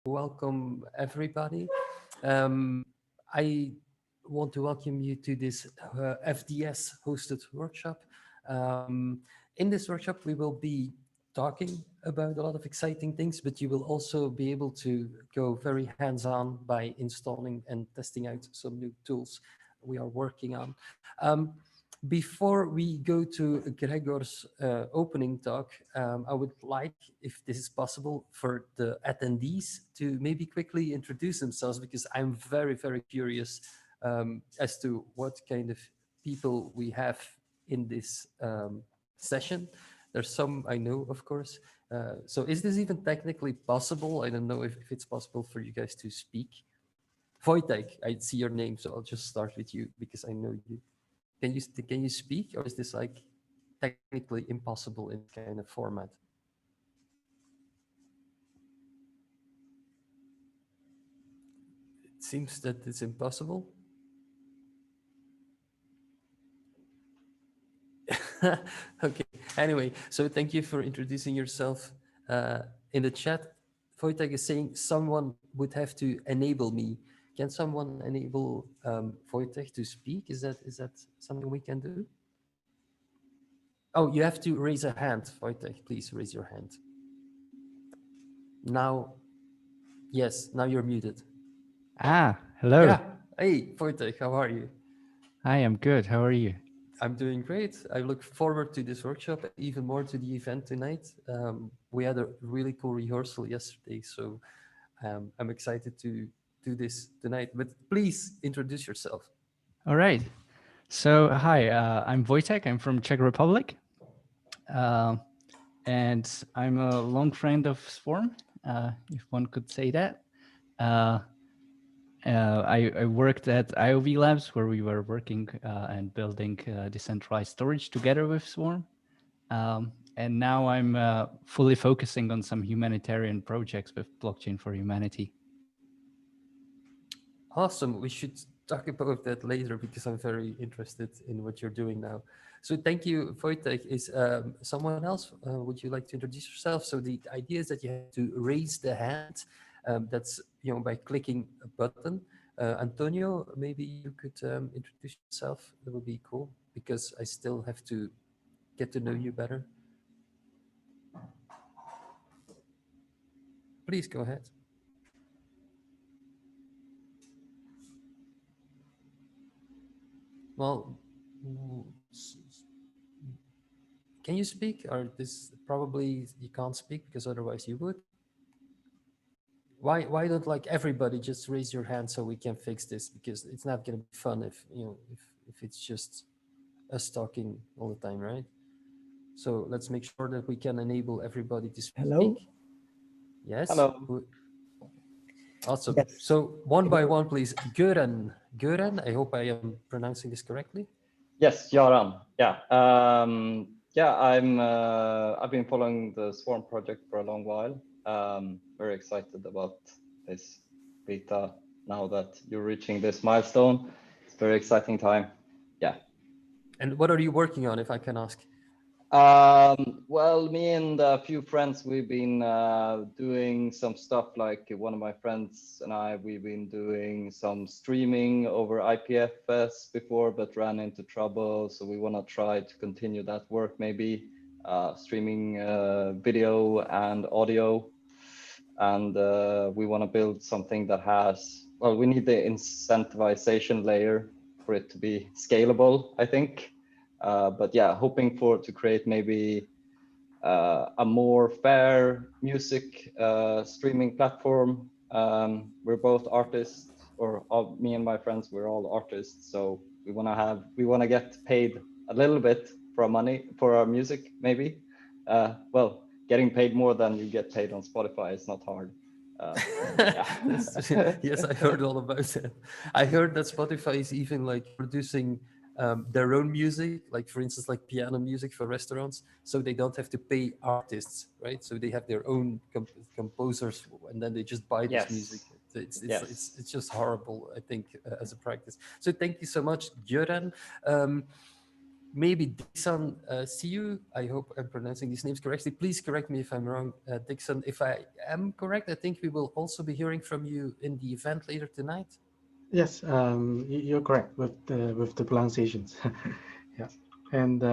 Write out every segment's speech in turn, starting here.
welcome everybody. I want to welcome you to this FDS hosted workshop. In this workshop, we will be talking about a lot of exciting things, but you will also be able to go very hands-on by installing and testing out some new tools we are working on. Before we go to Gregor's opening talk, I would like, if this is possible, for the attendees to maybe quickly introduce themselves, because I'm very, very curious as to what kind of people we have in this session. There's some I know, of course. So is this even technically possible? I don't know if it's possible for you guys to speak. Wojtek, I see your name, so I'll just start with you because I know you. Can you speak, or is this like technically impossible in kind of format? It seems that it's impossible. Okay. Anyway, so thank you for introducing yourself in the chat. Wojtek is saying someone would have to enable me. Can someone enable Wojtek to speak? Is that something we can do? Oh, you have to raise a hand, Wojtek. Please raise your hand. Now, yes, now you're muted. Hello. Yeah. Hey, Wojtek, how are you? I am good. How are you? I'm doing great. I look forward to this workshop, even more to the event tonight. We had a really cool rehearsal yesterday, so I'm excited to do this tonight. But please introduce yourself. All right. So, hi, I'm Wojtek. I'm from Czech Republic. And I'm a long friend of Swarm, if one could say that. I worked at IOV Labs, where we were working and building decentralized storage together with Swarm. And now I'm fully focusing on some humanitarian projects with Blockchain for Humanity. Awesome. We should talk about that later because I'm very interested in what you're doing now. So thank you, Wojtek. Is someone else? Would you like to introduce yourself? So the idea is that you have to raise the hand. That's by clicking a button. Antonio, maybe you could introduce yourself. That would be cool because I still have to get to know you better. Please go ahead. Well, can you speak, or this probably you can't speak because otherwise you would? Why don't like everybody just raise your hand so we can fix this, because it's not going to be fun if if it's just us talking all the time, right? So let's make sure that we can enable everybody to speak. Hello. Yes. Hello. Awesome. Yes. So one by one, please. Göran, I hope I am pronouncing this correctly. Yes, Göran. Yeah. I've been following the Swarm project for a long while. Very excited about this beta now that you're reaching this milestone. It's a very exciting time. Yeah. And what are you working on, if I can ask? Well, me and a few friends, we've been doing some stuff. Like one of my friends and we've been doing some streaming over IPFS before, but ran into trouble. So we want to try to continue that work, maybe streaming video and audio. And we want to build something that has, well, we need the incentivization layer for it to be scalable, I think. But yeah, hoping to create maybe a more fair music streaming platform. We're both artists, or me and my friends, we're all artists. So we want to get paid a little bit for our music, maybe. Well, getting paid more than you get paid on Spotify is not hard. Yes, I heard all about that. I heard that Spotify is even like producing their own music, like for instance, like piano music for restaurants, so they don't have to pay artists, right? So they have their own composers, and then they just buy this music. It's just horrible, I think, as a practice. So thank you so much, Göran. maybe Dixon Siu. I hope I'm pronouncing these names correctly. Please correct me if I'm wrong, Dixon. If I am correct, I think we will also be hearing from you in the event later tonight. Yes, you're correct with the pronunciations. Yeah, and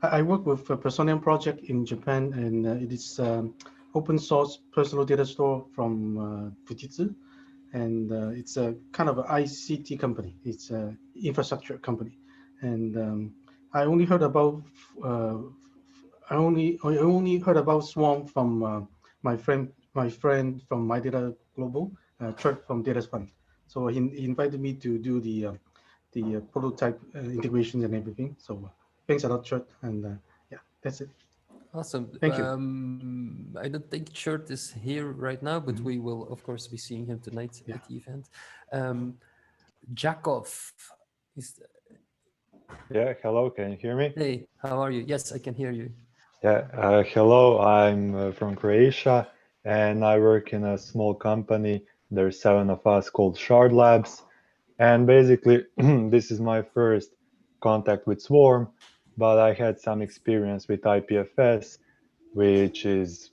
I work with a Personium project in Japan, and it is open source personal data store from Fujitsu, and it's a kind of an ICT company. It's an infrastructure company, and I only heard about I only heard about Swarm from my friend from My Data Global, Trent from Data Fund. So he invited me to do the prototype integrations and everything. So thanks a lot, Trent, and yeah, that's it. Awesome. Thank you. I don't think Chert is here right now, but we will, of course, be seeing him tonight Yeah. at the event. Jakov, is, Yeah, hello, can you hear me? hey, how are you? Yes, I can hear you. Yeah, hello, I'm from Croatia and I work in a small company. There's 7 of us called Shard Labs. And basically, this is my first contact with Swarm, but I had some experience with IPFS, which is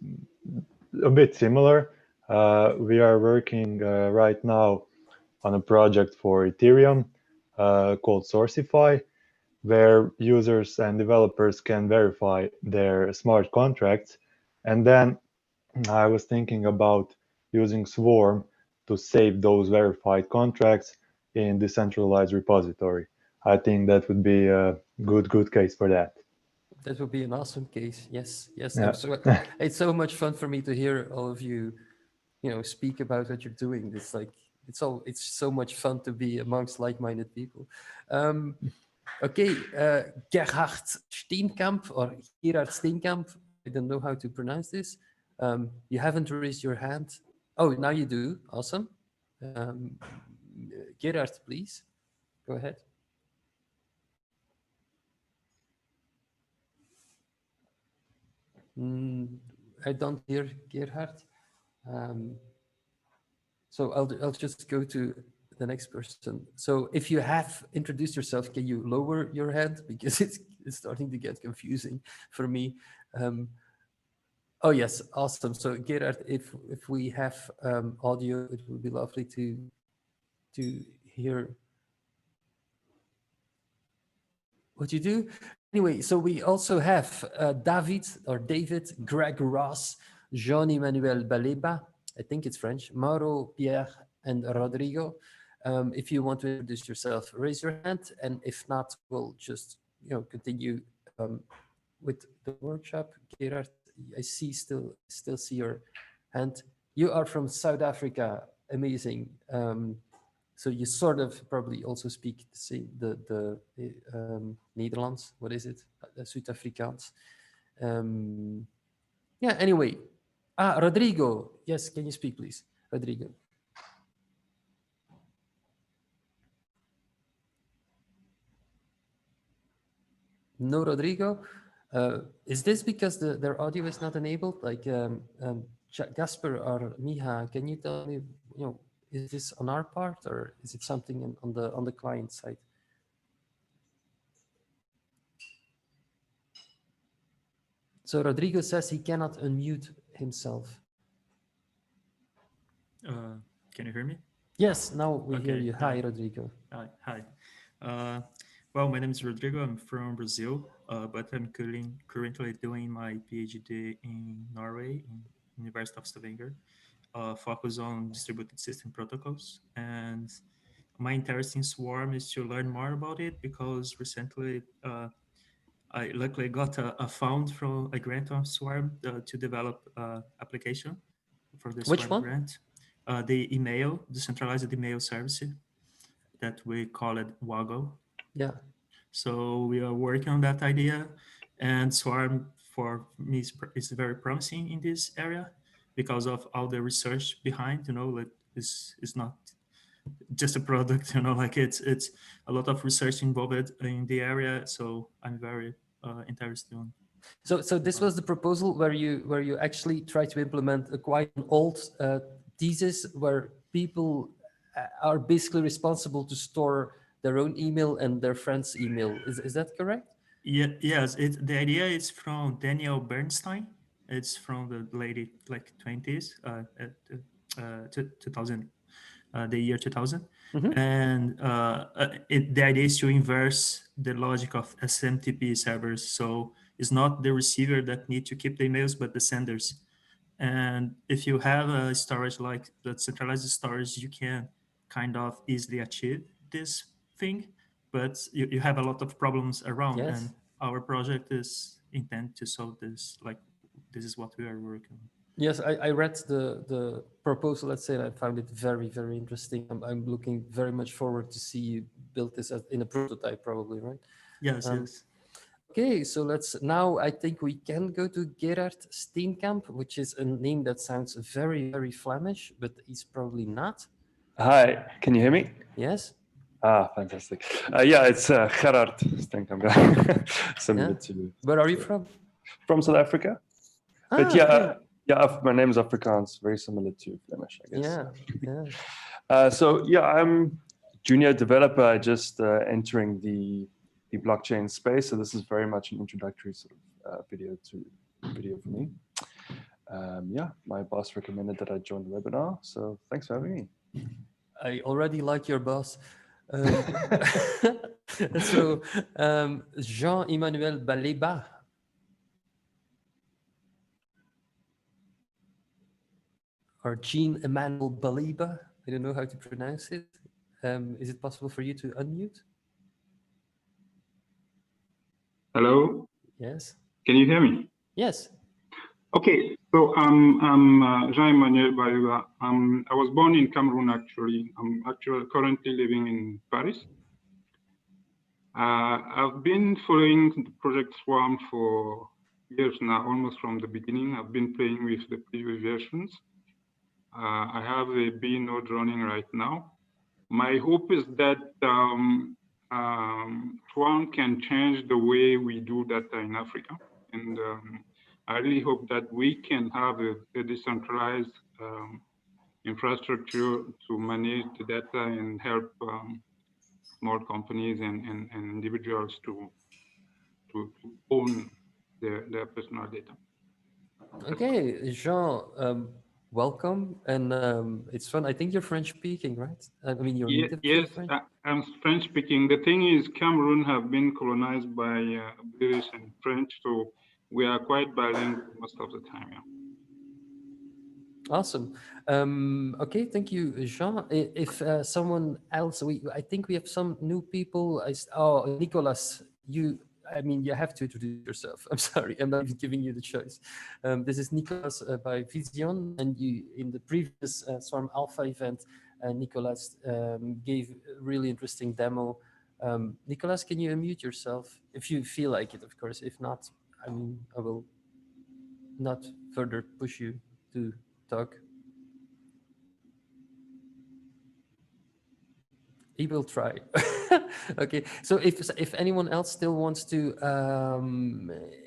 a bit similar. We are working right now on a project for Ethereum called Sourcify, where users and developers can verify their smart contracts. And then I was thinking about using Swarm to save those verified contracts in decentralized repository. I think that would be a good case for that. That would be an awesome case. Yes, yes. Yeah. It's so much fun for me to hear all of you, speak about what you're doing. It's like it's so much fun to be amongst like-minded people. Okay, Gerard Steenkamp or Gerard Steenkamp. I don't know how to pronounce this. You haven't raised your hand. Oh, now you do. Awesome. Gerard, please go ahead. I don't hear Gerhard. So I'll just go to the next person. So if you have introduced yourself, can you lower your hand? Because it's starting to get confusing for me. Oh, yes, awesome. So Gerard, if we have audio, it would be lovely to hear what you do. Anyway, so we also have David, Greg Ross, Jean-Emmanuel Baleba, I think it's French, Mauro, Pierre, and Rodrigo. If you want to introduce yourself, raise your hand, and if not, we'll just continue with the workshop. Gerard, I still see your hand. You are from South Africa, amazing. So you sort of probably also speak the Nederlands. What is it? Zuid-Afrikaans. Yeah. Anyway, Rodrigo. Yes, can you speak, please, Rodrigo? No, Rodrigo. Is this because their audio is not enabled? Like Gasper or Miha, can you tell me? Is this on our part or is it something on the client side? So Rodrigo says he cannot unmute himself. Can you hear me? Yes, now we hear Okay, you. Hi, Rodrigo. Hi. Well, my name is Rodrigo. I'm from Brazil, but I'm currently doing my PhD in Norway, in University of Stavanger, focus on distributed system protocols. And my interest in Swarm is to learn more about it because recently I luckily got a fund from a grant on Swarm to develop application for the Which Swarm one? grant. The decentralized email service that we call it WAGO. Yeah. So we are working on that idea, and Swarm for me is very promising in this area because of all the research behind. Like it's not just a product. Like it's a lot of research involved in the area. So I'm very interested in. So this was the proposal where you actually try to implement a quite an old thesis where people are basically responsible to store their own email and their friends' email. Is that correct? Yeah, yes. The idea is from Daniel Bernstein. It's from the late like 20s, 2000, the year 2000. Mhm. And the idea is to inverse the logic of SMTP servers. So it's not the receiver that need to keep the emails, but the senders. And if you have a storage like the centralized storage, you can kind of easily achieve this thing, but you have a lot of problems around. Yes. And our project is intent to solve this. Like this is what we are working on. Yes, I read the proposal, let's say, and I found it very, very interesting. I'm looking very much forward to see you build this in a prototype, probably, right? Yes, yes. Okay, so now I think we can go to Gerard Steenkamp, which is a name that sounds very, very Flemish, but he's probably not. Hi, can you hear me? Yes? Ah, fantastic. Yeah, it's Gerard Steenkamp. Similar Yeah. to Where are you from? from South Africa. Ah, But yeah, okay. yeah, my name is Afrikaans, very similar to Flemish, I guess. Yeah, yeah. So yeah, I'm junior developer, just entering the blockchain space. So this is very much an introductory sort of video for me. Yeah, my boss recommended that I join the webinar, so thanks for having me. I already like your boss. So, Jean-Emmanuel Baleba. Or Jean-Emmanuel Baleba. I don't know how to pronounce it. Is it possible for you to unmute? Hello, Yes. can you hear me? Yes. Okay, so I'm Jean-Emmanuel Baliba. I was born in Cameroon, actually. I'm actually currently living in Paris. I've been following the project Swarm for years now, almost from the beginning. I've been playing with the previous versions. I have a B node running right now. My hope is that Swarm can change the way we do data in Africa. And I really hope that we can have a decentralized infrastructure to manage the data and help small companies and individuals to own their personal data. Okay, Jean, welcome. And it's fun. I think you're French speaking, right? I mean, you're native yes, French? I'm French speaking. The thing is, Cameroon have been colonized by British and French, so we are quite bilingual most of the time. Yeah. Awesome. Okay, thank you, Jean. If someone else, I think we have some new people. Oh, Nicolas, you have to introduce yourself. I'm sorry, I'm not even giving you the choice. This is Nicolas by Vision, and you in the previous Swarm Alpha event, Nicolas gave a really interesting demo. Nicolas, can you unmute yourself if you feel like it, of course. If not, I will not further push you to talk. He will try. Okay, so if anyone else still wants to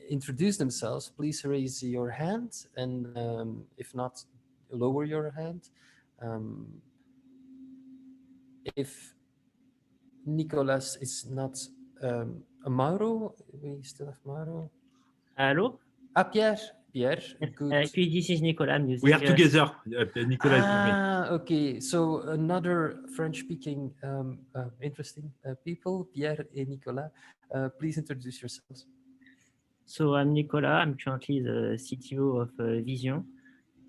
introduce themselves, please raise your hand, and if not, lower your hand. If Nicolas is not Mauro, we still have Mauro. Hello? Pierre, good. Actually, this is Nicolas. I'm using, We are together. Nicolas is with me. Okay. So another French-speaking interesting people, Pierre and Nicolas. Please introduce yourselves. So I'm Nicolas. I'm currently the CTO of Vision.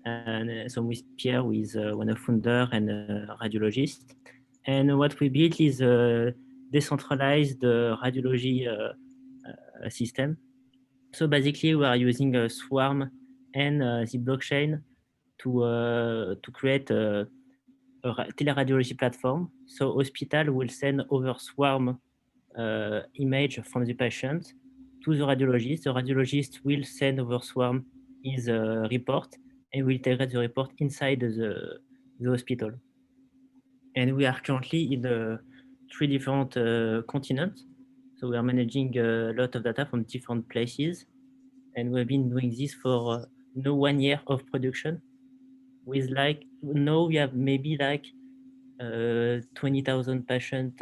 And so with Pierre, who is one of founder and a radiologist. And what we built is a decentralized radiology system. So basically, we are using a Swarm and the blockchain to create a teleradiology platform. So hospital will send over Swarm image from the patient to the radiologist. The radiologist will send over Swarm his report and will integrate the report inside the hospital. And we are currently in 3 different continents. So we are managing a lot of data from different places. And we've been doing this for 1 year of production. With now we have maybe 20,000 patients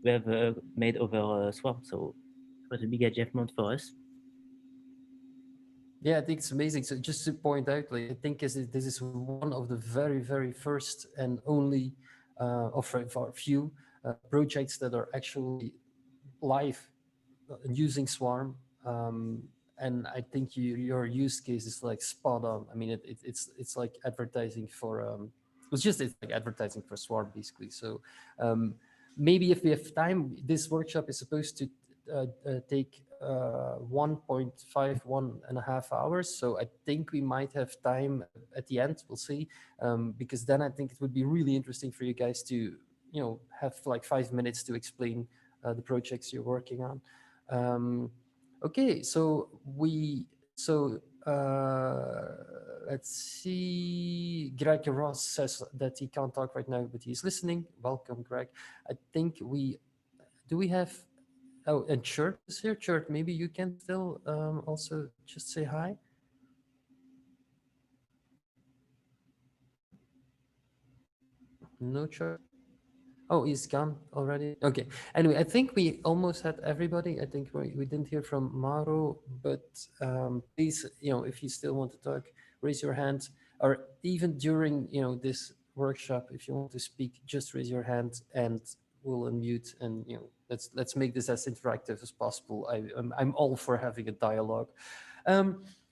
we have made over Swarm. So was a big achievement for us. Yeah, I think it's amazing. So just to point out, like, I think this is one of the very, very first and only of a few projects that are actually live using Swarm. And I think your use case is like spot on. I mean, it's like advertising for it's like advertising for Swarm basically. So maybe if we have time, this workshop is supposed to take 1.5 hours. So I think we might have time at the end. We'll see, because then I think it would be really interesting for you guys to have like 5 minutes to explain the projects you're working on. Okay, so let's see. Greg Ross says that he can't talk right now, but he's listening. Welcome, Greg. I think we have. Oh, and Chert is here. Chert, maybe you can still also just say hi. No, Chert. Oh, he's gone already. Okay. Anyway, I think we almost had everybody. I think we didn't hear from Mauro, but please, if you still want to talk, raise your hand. Or even during, this workshop, if you want to speak, just raise your hand and we'll unmute. And let's make this as interactive as possible. I'm all for having a dialogue.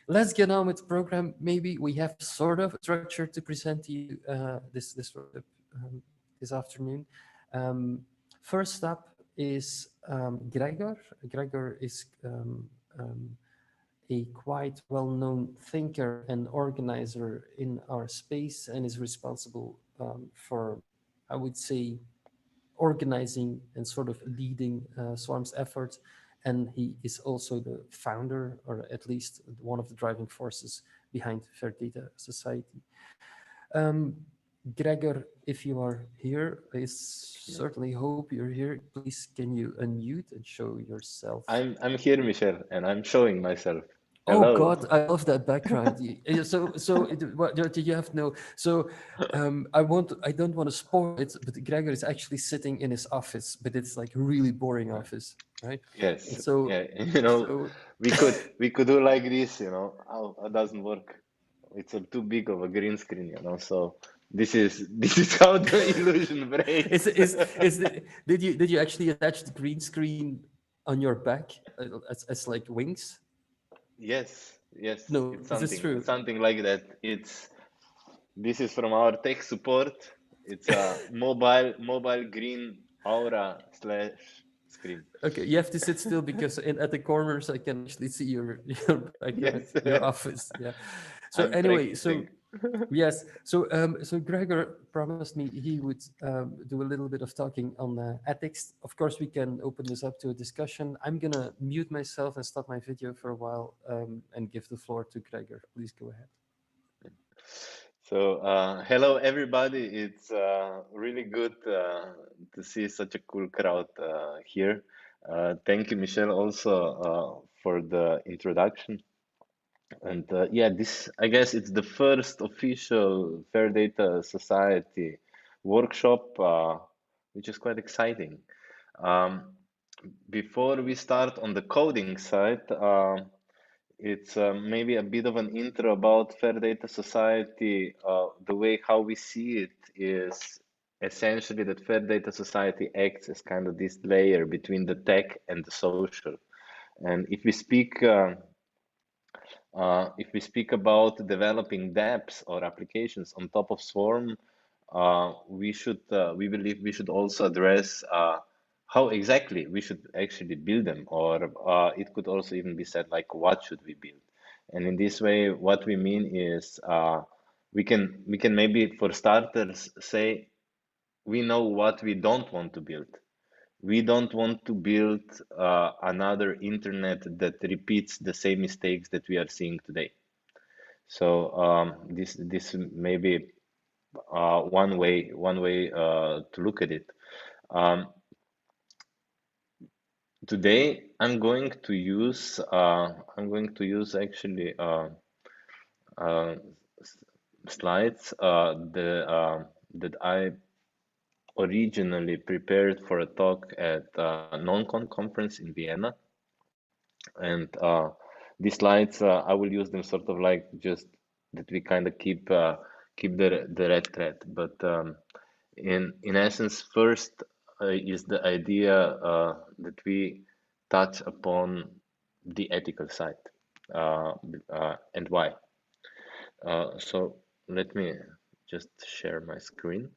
Let's get on with the program. Maybe we have sort of a structure to present to you this afternoon. First up is Gregor. Gregor is a quite well-known thinker and organizer in our space and is responsible for, I would say, organizing and sort of leading Swarm's efforts. And he is also the founder, or at least one of the driving forces behind Fair Data Society. Gregor, if you are here, I certainly hope you're here. Please, can you unmute and show yourself? I'm here, Michel, and I'm showing myself. Hello. Oh God, I love that background. What do you have? No. So I don't want to spoil it, but Gregor is actually sitting in his office, but it's like a really boring office, right? Yes. And so yeah, we could do like this, how it doesn't work. It's too big of a green screen, so this is how the illusion breaks. Did you actually attach the green screen on your back as like wings? Yes. No, it's this is true. Something like that. This is from our tech support. It's a mobile green aura / screen. Okay, you have to sit still because at the corners I can actually see your Yes. your office. Yeah. So anyway, yes. So Gregor promised me he would do a little bit of talking on ethics. Of course, we can open this up to a discussion. I'm gonna mute myself and stop my video for a while and give the floor to Gregor. Please go ahead. So hello everybody. It's really good to see such a cool crowd here. Thank you, Michel, also for the introduction. And yeah, I guess it's the first official Fair Data Society workshop, which is quite exciting. Before we start on the coding side, it's maybe a bit of an intro about Fair Data Society. The way how we see it is essentially that Fair Data Society acts as kind of this layer between the tech and the social. And if we speak about developing dApps or applications on top of Swarm, we believe we should also address how exactly we should actually build them, or it could also even be said like, what should we build? And in this way, what we mean is we can maybe for starters say we know what we don't want to build. We don't want to build another internet that repeats the same mistakes that we are seeing today. So this may be one way to look at it. Today I'm going to use actually slides that I originally prepared for a talk at NonCon conference in Vienna. And these slides, I will use them sort of like just that we kind of keep the red thread. But in essence, first is the idea that we touch upon the ethical side and why. So let me just share my screen.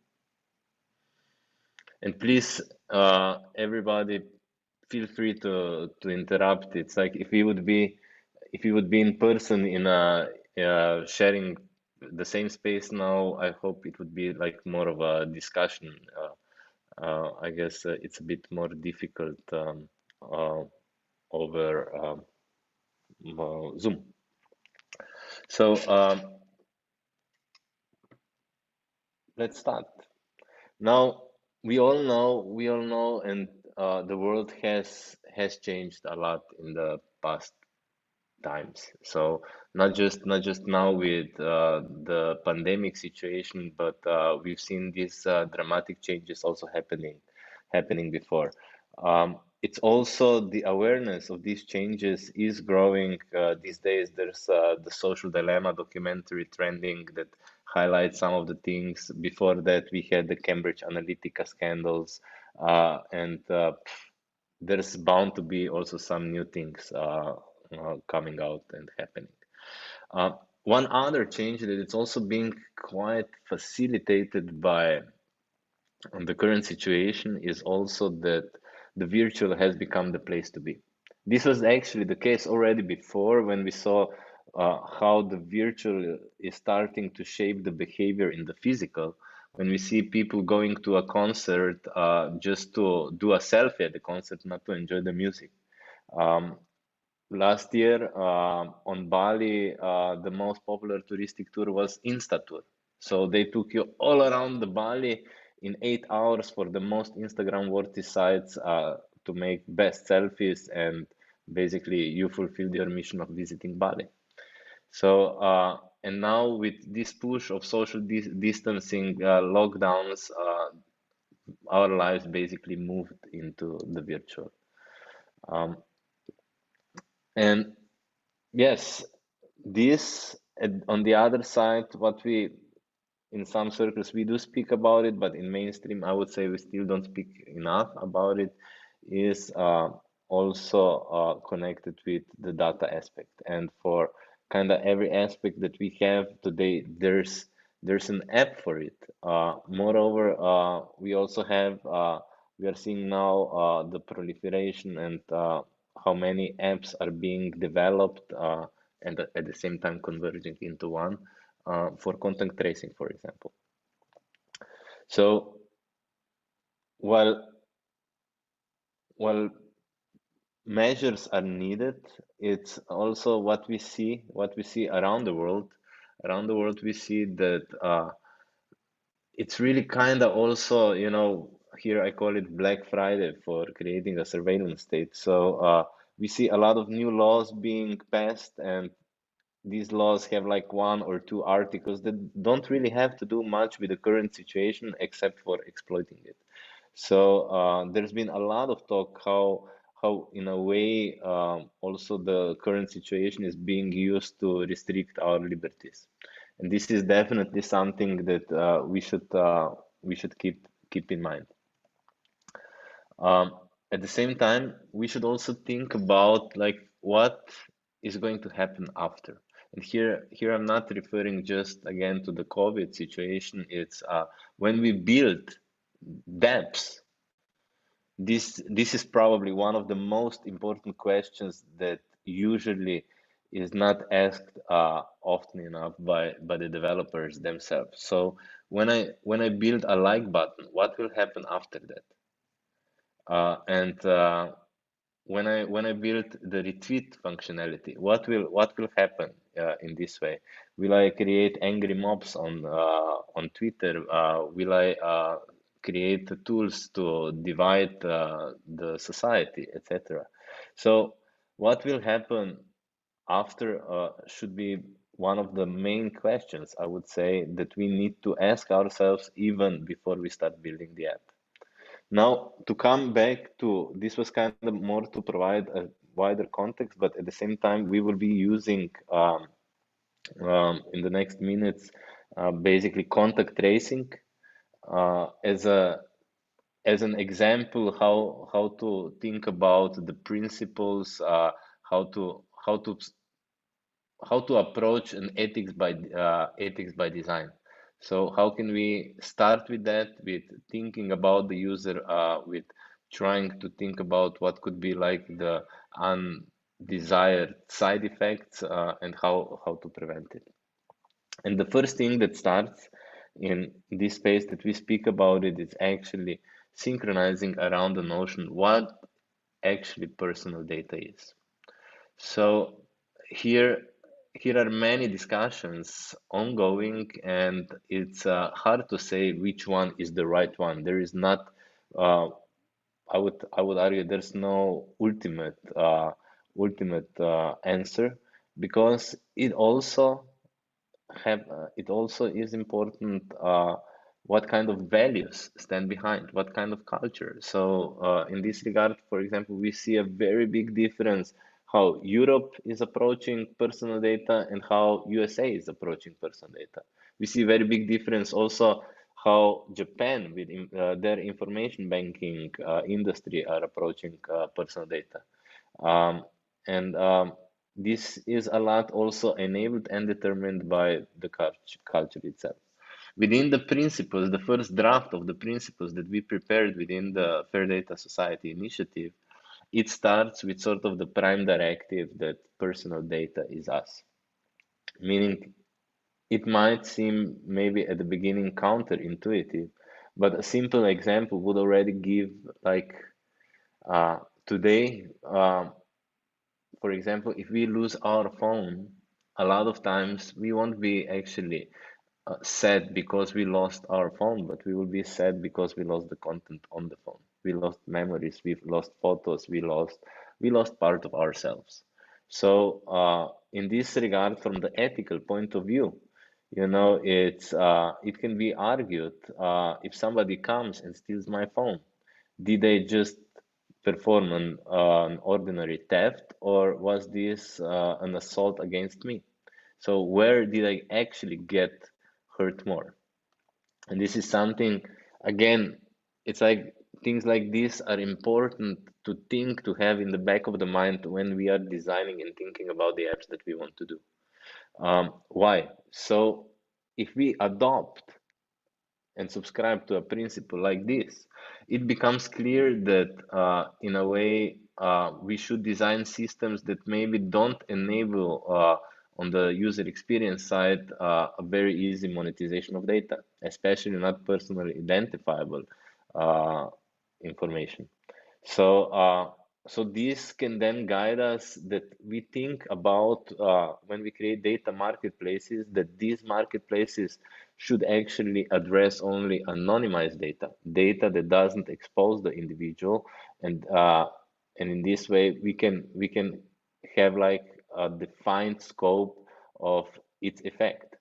And please, everybody, feel free to interrupt. It's like if we would be in person in a sharing the same space now, I hope it would be like more of a discussion. I guess it's a bit more difficult over Zoom. So let's start. Now we all know, and the world has changed a lot in the past times. So not just now with the pandemic situation, but we've seen these dramatic changes also happening before. It's also the awareness of these changes is growing these days. There's the Social Dilemma documentary trending that highlights some of the things. Before that, we had the Cambridge Analytica scandals, and there's bound to be also some new things coming out and happening. One other change that it's also being quite facilitated by the current situation is also that the virtual has become the place to be. This was actually the case already before when we saw how the virtual is starting to shape the behavior in the physical. When we see people going to a concert just to do a selfie at the concert, not to enjoy the music. Last year on Bali, the most popular touristic tour was Insta Tour. So they took you all around the Bali in 8 hours for the most Instagram-worthy sites to make best selfies, and basically you fulfilled your mission of visiting Bali. So and now with this push of social distancing, lockdowns, our lives basically moved into the virtual. And yes, this on the other side, what we in some circles we do speak about it, but in mainstream I would say we still don't speak enough about it, is also connected with the data aspect. And for kind of every aspect that we have today, there's an app for it. Moreover, we also have we are seeing now the proliferation and how many apps are being developed and at the same time converging into one for contact tracing, for example. So while measures are needed, it's also what we see around the world. Around the world, we see that it's really kind of also, you know, here I call it Black Friday for creating a surveillance state. So we see a lot of new laws being passed, and these laws have like 1 or 2 articles that don't really have to do much with the current situation except for exploiting it. So there's been a lot of talk how in a way also the current situation is being used to restrict our liberties. And this is definitely something that we should keep in mind. At the same time, we should also think about like what is going to happen after. And here I'm not referring just again to the COVID situation. It's when we build dApps. This is probably one of the most important questions that usually is not asked often enough by the developers themselves. So when I build a like button, what will happen after that? And when I build the retweet functionality, what will happen in this way? Will I create angry mobs on Twitter? Will I create tools to divide the society, etc.? So what will happen after should be one of the main questions, I would say, that we need to ask ourselves even before we start building the app. Now, to come back to, this was kind of more to provide a wider context, but at the same time, we will be using in the next minutes basically contact tracing as an example how to think about the principles, how to approach an ethics by design. So how can we start with that, with thinking about the user, with trying to think about what could be like the undesired side effects, and how to prevent it. And the first thing that starts in this space that we speak about it is actually synchronizing around the notion what actually personal data is. So here are many discussions ongoing, and it's hard to say which one is the right one. There is not, I would argue, there's no ultimate answer, because it also is important what kind of values stand behind, what kind of culture. So in this regard, for example, we see a very big difference how Europe is approaching personal data and how USA is approaching personal data. We see a very big difference also how Japan with their information banking industry are approaching personal data. This is a lot also enabled and determined by the culture itself. Within the principles, the first draft of the principles that we prepared within the Fair Data Society initiative, it starts with sort of the prime directive that personal data is us. Meaning, it might seem maybe at the beginning counterintuitive, but a simple example would already give like today, for example, if we lose our phone, a lot of times we won't be actually sad because we lost our phone, but we will be sad because we lost the content on the phone. We lost memories, we've lost photos, we lost part of ourselves. So in this regard, from the ethical point of view, you know, it can be argued if somebody comes and steals my phone, did they just perform an ordinary theft, or was this an assault against me? So where did I actually get hurt more? And this is something, again, it's like things like this are important to think, to have in the back of the mind when we are designing and thinking about the apps that we want to do. Why? So if we adopt and subscribe to a principle like this, it becomes clear that in a way we should design systems that maybe don't enable on the user experience side a very easy monetization of data, especially not personally identifiable information. So this can then guide us that we think about when we create data marketplaces, that these marketplaces should actually address only anonymized data that doesn't expose the individual, and in this way we can have like a defined scope of its effect.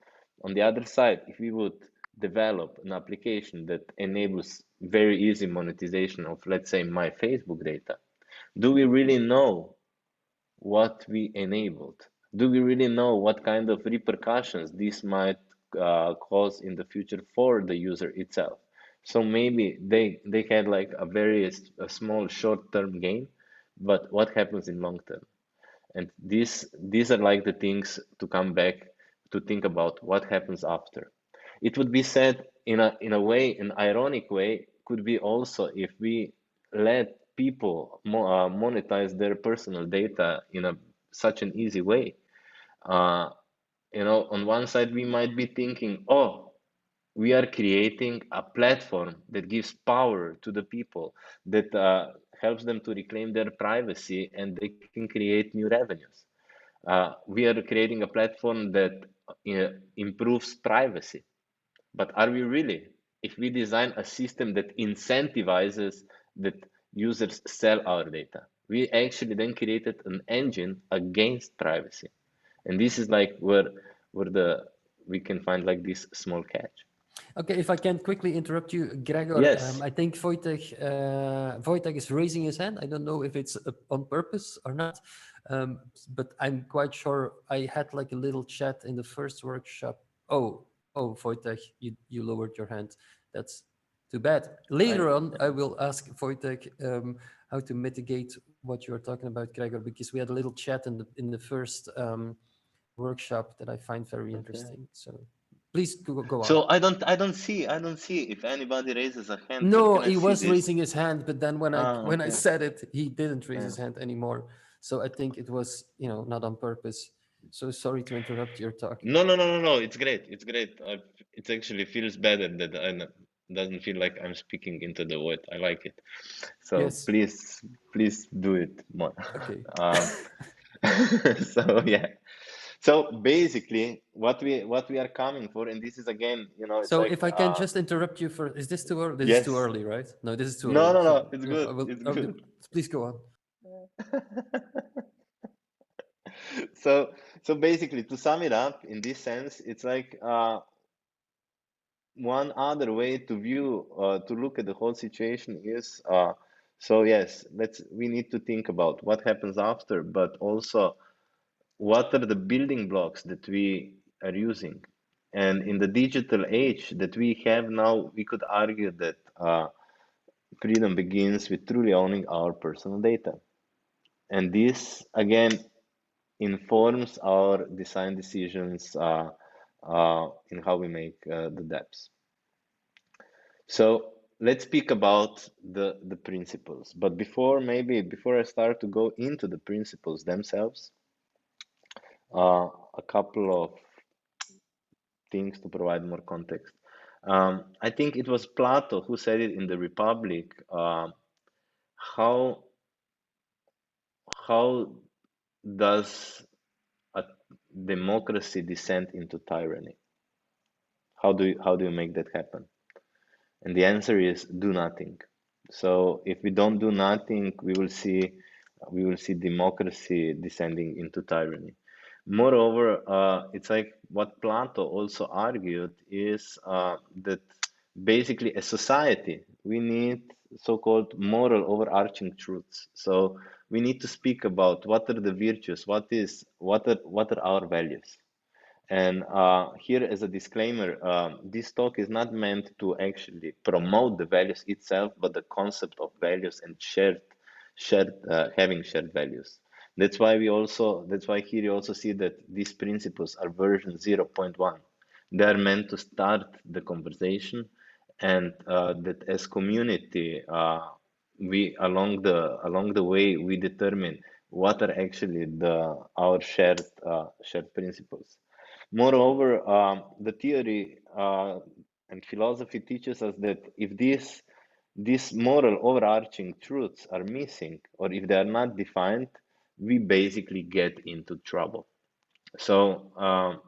On the other side, if we would develop an application that enables very easy monetization of, let's say, my Facebook data, do we really know what we enabled? Do we really know what kind of repercussions this might cause in the future for the user itself? So maybe they had like a small short-term gain, but what happens in long term? And these are like the things to come back to think about what happens after. It would be said in a way, an ironic way, could be also if we let people monetize their personal data in such an easy way. You know, on one side we might be thinking, oh, we are creating a platform that gives power to the people, that helps them to reclaim their privacy, and they can create new revenues. We are creating a platform that improves privacy. But are we really? If we design a system that incentivizes that users sell our data, we actually then created an engine against privacy. And this is like where we can find like this small catch. Okay, if I can quickly interrupt you, Gregor, Yes. I think Wojtek is raising his hand. I don't know if it's on purpose or not, but I'm quite sure I had like a little chat in the first workshop. Oh, Wojtek, you lowered your hand. That's too bad. Later on, I will ask Wojtek how to mitigate what you're talking about, Gregor, because we had a little chat in the first workshop that I find very interesting. So please go on. So I don't see if anybody raises a hand. Where No, can I he see was this? raising his hand, but then when I Okay. said it, he didn't raise Yeah. his hand anymore. So I think it was, not on purpose. So sorry to interrupt your talk. No. It's great. It's great. It actually feels better that doesn't feel like I'm speaking into the void. I like it. So Yes. please do it more. Okay. So yeah. So basically, what we are coming for, and this is again, it's So like. if I can just interrupt you for, is this too early? This Yes. is too early, right? No, this is too No, early. no, it's good. It's I'll good. do, please go on. So basically, to sum it up, in this sense, it's like one other way to view, to look at the whole situation is, so yes, we need to think about what happens after, but also what are the building blocks that we are using. And in the digital age that we have now, we could argue that freedom begins with truly owning our personal data. And this, again, informs our design decisions in how we make the dApps. So let's speak about the principles. But before I start to go into the principles themselves, a couple of things to provide more context. I think it was Plato who said it in the Republic. How does a democracy descend into tyranny? How do you make that happen? And the answer is do nothing. So if we don't do nothing, we will see democracy descending into tyranny. Moreover, it's like what Plato also argued is that basically as society, we need so-called moral overarching truths. So we need to speak about what are the virtues, what are our values. And here, as a disclaimer, this talk is not meant to actually promote the values itself, but the concept of values and having shared values. That's why here you also see that these principles are version 0.1. They are meant to start the conversation, and that as community, we along the way we determine what are actually our shared principles. Moreover, the theory and philosophy teaches us that if these moral overarching truths are missing, or if they are not defined, we basically get into trouble. So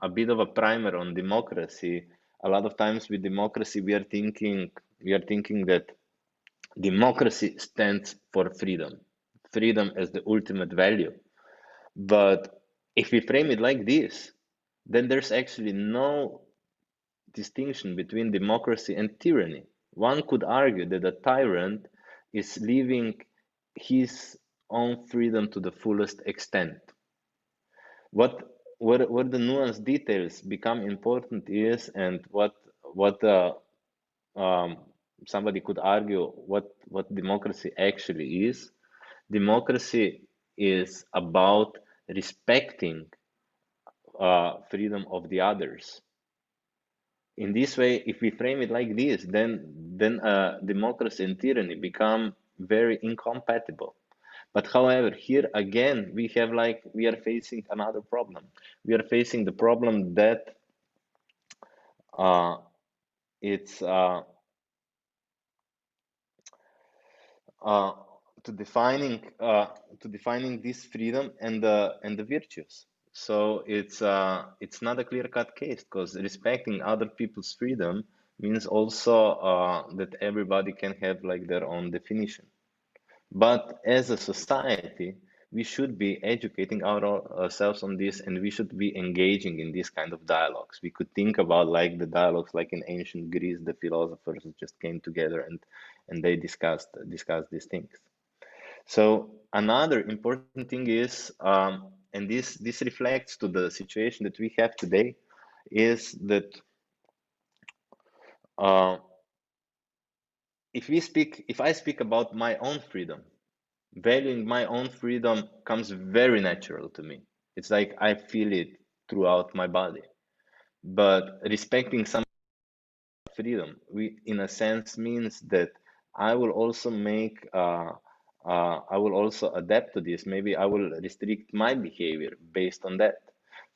a bit of a primer on democracy. A lot of times with democracy, we are thinking that democracy stands for freedom as the ultimate value. But if we frame it like this, then there's actually no distinction between democracy and tyranny. One could argue that a tyrant is living his own freedom to the fullest extent. Where the nuanced details become important is, and what somebody could argue what democracy actually is. Democracy is about respecting freedom of the others. In this way, if we frame it like this, then democracy and tyranny become very incompatible. But however, here again, we are facing another problem. We are facing the problem that it's to defining this freedom and the virtues. So it's not a clear-cut case, because respecting other people's freedom means also that everybody can have like their own definition. But as a society, we should be educating ourselves on this, and we should be engaging in this kind of dialogues. We could think about like the dialogues like in ancient Greece, the philosophers just came together and they discussed these things. So another important thing is, and this reflects to the situation that we have today, is that if I speak about my own freedom, valuing my own freedom comes very natural to me. It's like I feel it throughout my body. But respecting some freedom, in a sense, means that I will also I will also adapt to this. Maybe I will restrict my behavior based on that.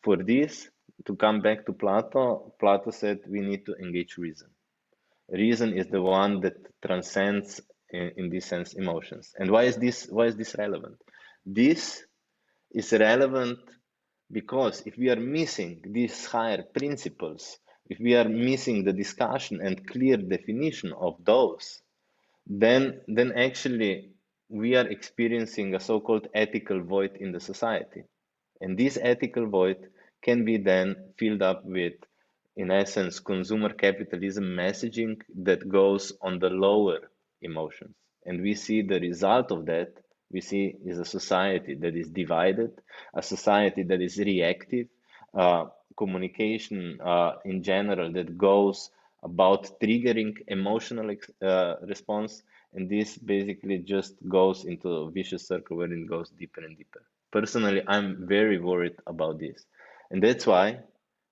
For this, to come back to Plato said we need to engage reason. Reason is the one that transcends, in this sense, emotions. And why is this relevant? This is relevant because if we are missing these higher principles, if we are missing the discussion and clear definition of those, then actually we are experiencing a so-called ethical void in the society. And this ethical void can be then filled up with, in essence, consumer capitalism messaging that goes on the lower emotions. And we see the result of that. We see is a society that is divided, a society that is reactive, communication in general that goes about triggering emotional response. And this basically just goes into a vicious circle where it goes deeper and deeper. Personally, I'm very worried about this. And that's why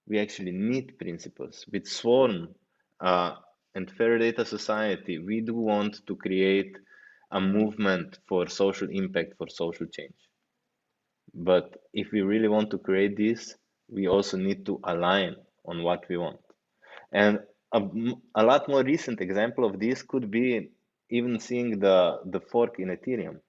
we actually need principles. With Swarm and Fair Data Society, we do want to create a movement for social impact, for social change. But if we really want to create this, we also need to align on what we want. And a lot more recent example of this could be even seeing the fork in Ethereum.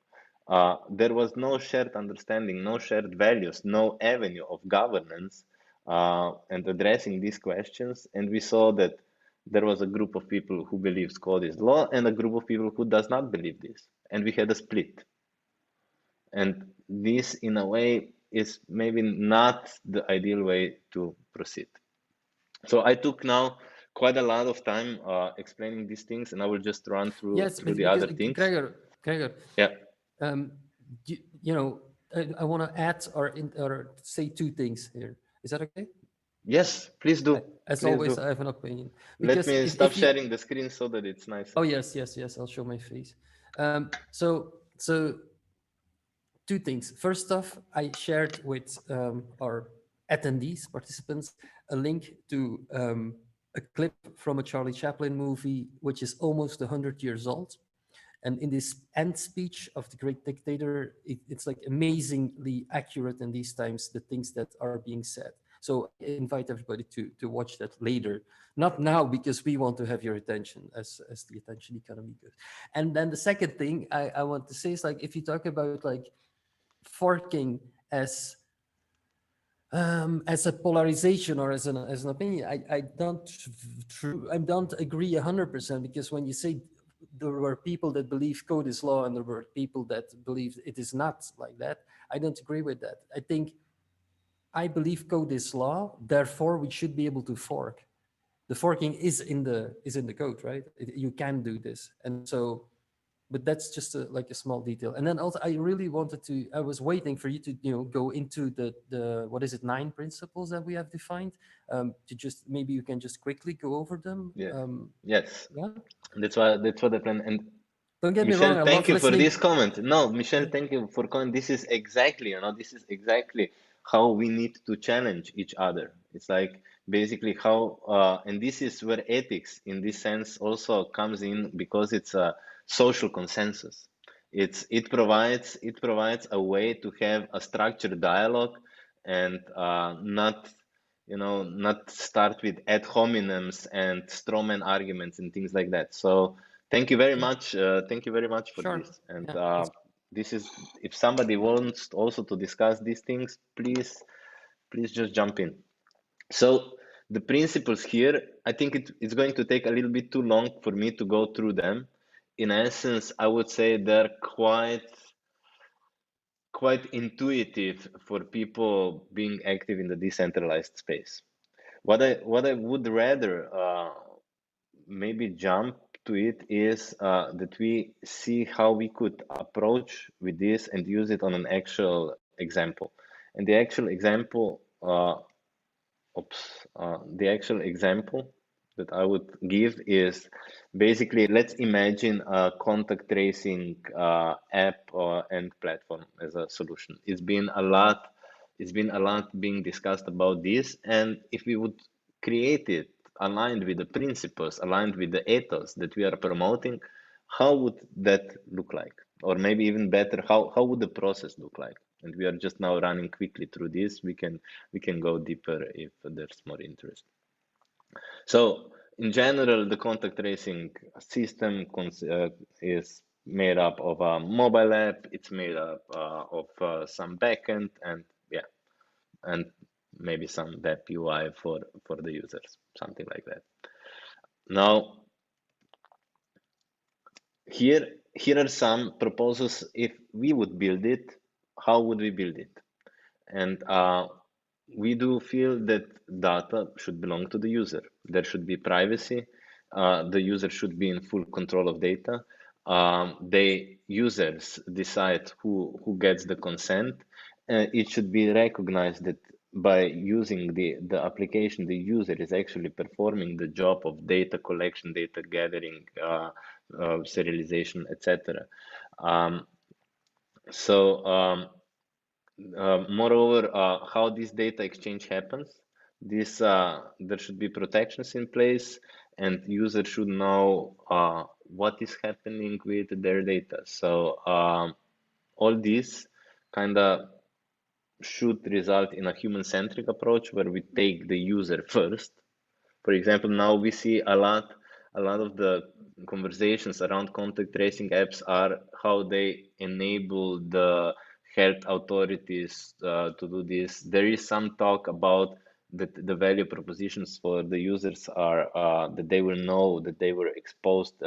There was no shared understanding, no shared values, no avenue of governance and addressing these questions. And we saw that there was a group of people who believes code is law and a group of people who does not believe this. And we had a split. And this, in a way, is maybe not the ideal way to proceed. So I took now quite a lot of time explaining these things, and I will just run through the other things. Gregor, yeah. You know, I want to add or say two things here. Is that okay? Yes, please do. As please always, do. I have an opinion. Let me stop sharing the screen so that it's nice. Oh yes, I'll show my face. So two things. First off, I shared with our attendees, participants, a link to a clip from a Charlie Chaplin movie, which is almost 100 years old. And in this end speech of the great dictator, it's like amazingly accurate in these times, the things that are being said. So I invite everybody to watch that later. Not now, because we want to have your attention as the attention economy goes. And then the second thing I want to say is, like, if you talk about like forking as a polarization or as an opinion, I don't agree 100%, because when you say there were people that believe code is law and there were people that believe it is not like that, I don't agree with that. I believe code is law, therefore we should be able to fork. The forking is in the code, right? You can do this, and so. But that's just like a small detail. And then also, I really wanted to. I was waiting for you to go into the what is it, 9 principles that we have defined. To just maybe you can just quickly go over them. Yeah. Yes. Yeah. That's what I plan. And don't get Michelle, me wrong. thank you for this comment. No, Michelle, thank you for comment. This is exactly, this is exactly how we need to challenge each other. It's like basically how, and this is where ethics, in this sense, also comes in, because it's a social consensus. It provides a way to have a structured dialogue, and not start with ad hominems and strawman arguments and things like that. So thank you very much. Thank you very much for this. And this is, if somebody wants also to discuss these things, please just jump in. So the principles here, I think it's going to take a little bit too long for me to go through them. In essence, I would say they're quite quite intuitive for people being active in the decentralized space. What I would rather maybe jump to it is that we see how we could approach with this and use it on an actual example. And the actual example, the actual example that I would give is basically, let's imagine a contact tracing app and platform as a solution. It's been a lot being discussed about this, and if we would create it aligned with the principles, aligned with the ethos that we are promoting, how would that look like? Or maybe even better, how would the process look like? And we are just now running quickly through this. We can go deeper if there's more interest. So in general, the contact tracing system is made up of a mobile app. It's made up of some backend and maybe some web UI for the users, something like that. Now, here are some proposals. If we would build it, how would we build it? And we do feel that data should belong to the user. There should be privacy. The user should be in full control of data. The users decide who gets the consent. It should be recognized that by using the application, the user is actually performing the job of data collection, data gathering, serialization, etc. Moreover, how this data exchange happens, there should be protections in place, and users should know what is happening with their data. So all this kind of should result in a human-centric approach where we take the user first. For example, now we see a lot of the conversations around contact tracing apps are how they enable the health authorities to do this. There is some talk about that the value propositions for the users are that they will know that they were exposed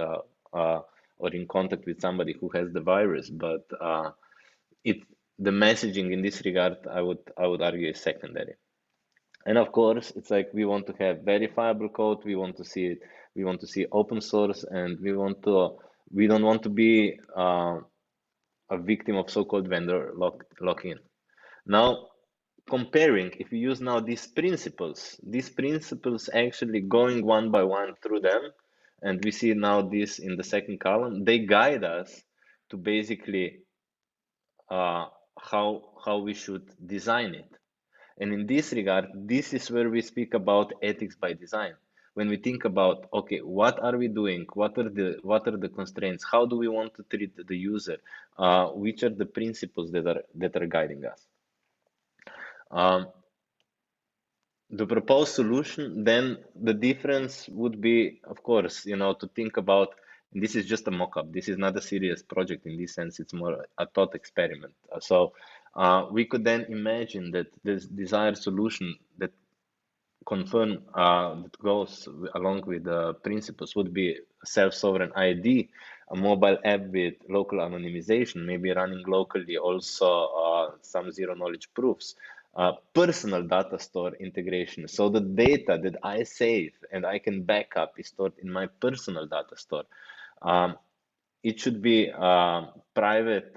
or in contact with somebody who has the virus, but the messaging in this regard, I would argue, is secondary. And of course, it's like we want to have verifiable code. We want to see it. We want to see open source, and we don't want to be a victim of so-called vendor lock-in. Now, comparing, if we use now these principles actually going one by one through them, and we see now this in the second column, they guide us to basically how we should design it. And in this regard, this is where we speak about ethics by design. When we think about, okay, what are we doing? What are the constraints? How do we want to treat the user? Which are the principles that are guiding us? The proposed solution, then the difference would be, of course, to think about, and this is just a mock-up. This is not a serious project in this sense. It's more a thought experiment. So we could then imagine that this desired solution that that goes along with the principles would be a self-sovereign ID, a mobile app with local anonymization, maybe running locally, also some zero-knowledge proofs. Personal data store integration. So the data that I save and I can back up is stored in my personal data store. It should be private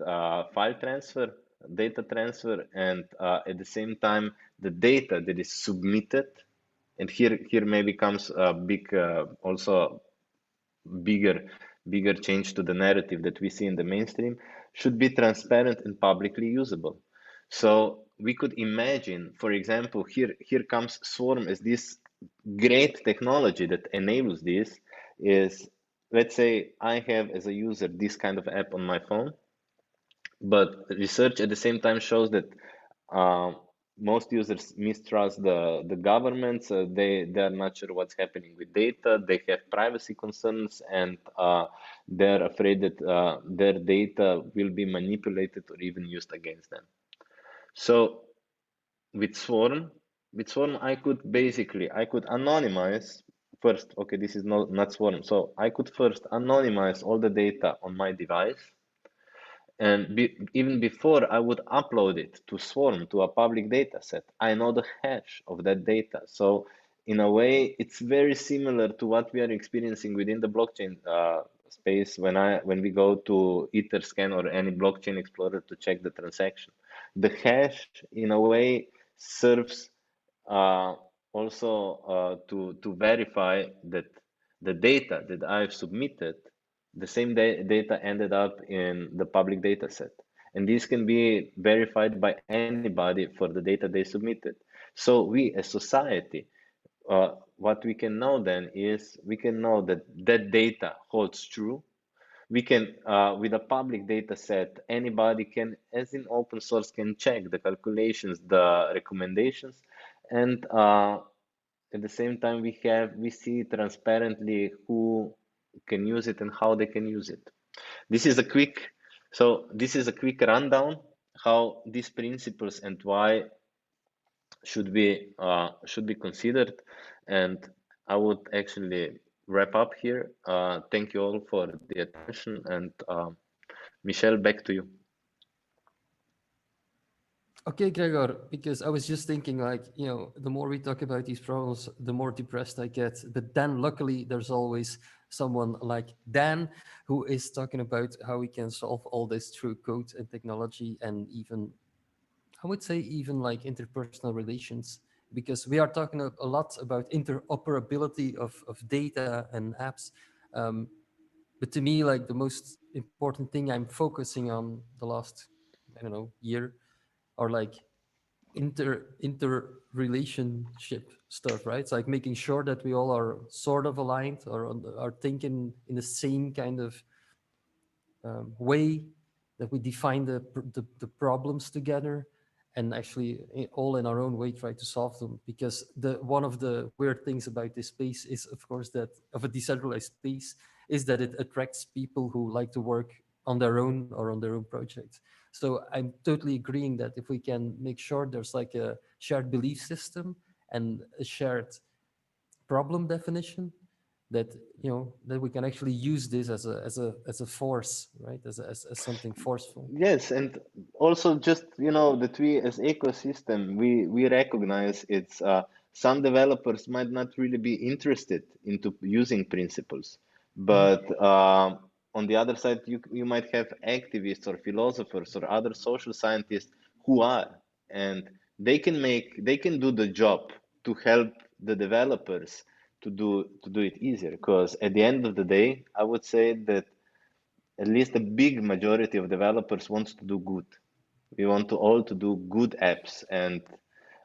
file transfer, data transfer, and at the same time, the data that is submitted, and here maybe comes a bigger change to the narrative that we see in the mainstream, should be transparent and publicly usable. So we could imagine, for example, here comes Swarm as this great technology that enables this. Is, let's say I have as a user this kind of app on my phone, but research at the same time shows that most users mistrust the governments. They are not sure what's happening with data. They have privacy concerns, and they're afraid that their data will be manipulated or even used against them. So with Swarm, I could anonymize first. Okay, this is not Swarm. So I could first anonymize all the data on my device, And even before I would upload it to Swarm, to a public data set, I know the hash of that data. So in a way, it's very similar to what we are experiencing within the blockchain space when we go to Etherscan or any blockchain explorer to check the transaction. The hash, in a way, serves also to verify that the data that I've submitted, the same data ended up in the public data set. And this can be verified by anybody for the data they submitted. So we as society, what we can know then is we can know that that data holds true. We can, with a public data set, anybody can, as in open source, can check the calculations, the recommendations, and at the same time we see transparently who can use it and how they can use it. This is a quick rundown how these principles and why should be considered, and I would actually wrap up here. Thank you all for the attention, and Michelle, back to you. Okay, Gregor, because I was just thinking, like, you know, the more we talk about these problems, the more depressed I get. But then luckily there's always someone like Dan who is talking about how we can solve all this through code and technology, and even, I would say, even like interpersonal relations, because we are talking a lot about interoperability of data and apps. But to me, like, the most important thing I'm focusing on the last, I don't know, year, or like interrelationship stuff, right? It's like making sure that we all are sort of aligned, or are thinking in the same kind of way, that we define the problems together, and actually all in our own way try to solve them. Because one of the weird things about this space is, of course, that of a decentralized space is that it attracts people who like to work on their own or on their own projects. So I'm totally agreeing that if we can make sure there's like a shared belief system and a shared problem definition, that, you know, that we can actually use this as a force, right? As something forceful. Yes, and also just, you know, that we as ecosystem, we recognize it's some developers might not really be interested into using principles, but on the other side, you might have activists or philosophers or other social scientists who are, and they can do the job to help the developers to do it easier. Because at the end of the day, I would say that at least a big majority of developers wants to do good. We want to all to do good apps. And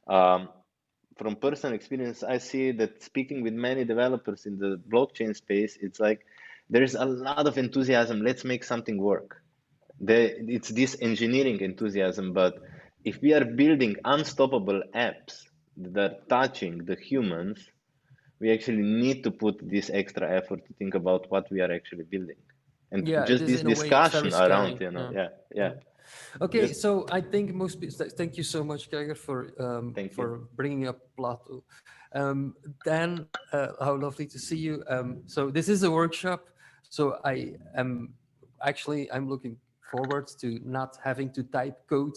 from personal experience, I see that speaking with many developers in the blockchain space, it's like there's a lot of enthusiasm. Let's make something work. It's this engineering enthusiasm, but if we are building unstoppable apps that are touching the humans, we actually need to put this extra effort to think about what we are actually building. And Yeah, just it is, this in a way, it's very discussion around, scary. you know, yeah. Okay, Just, so I think most people. Thank you so much, Gregor, Thank for you. bringing up Plato. Dan, how lovely to see you. So this is a workshop. So I'm looking forward to not having to type code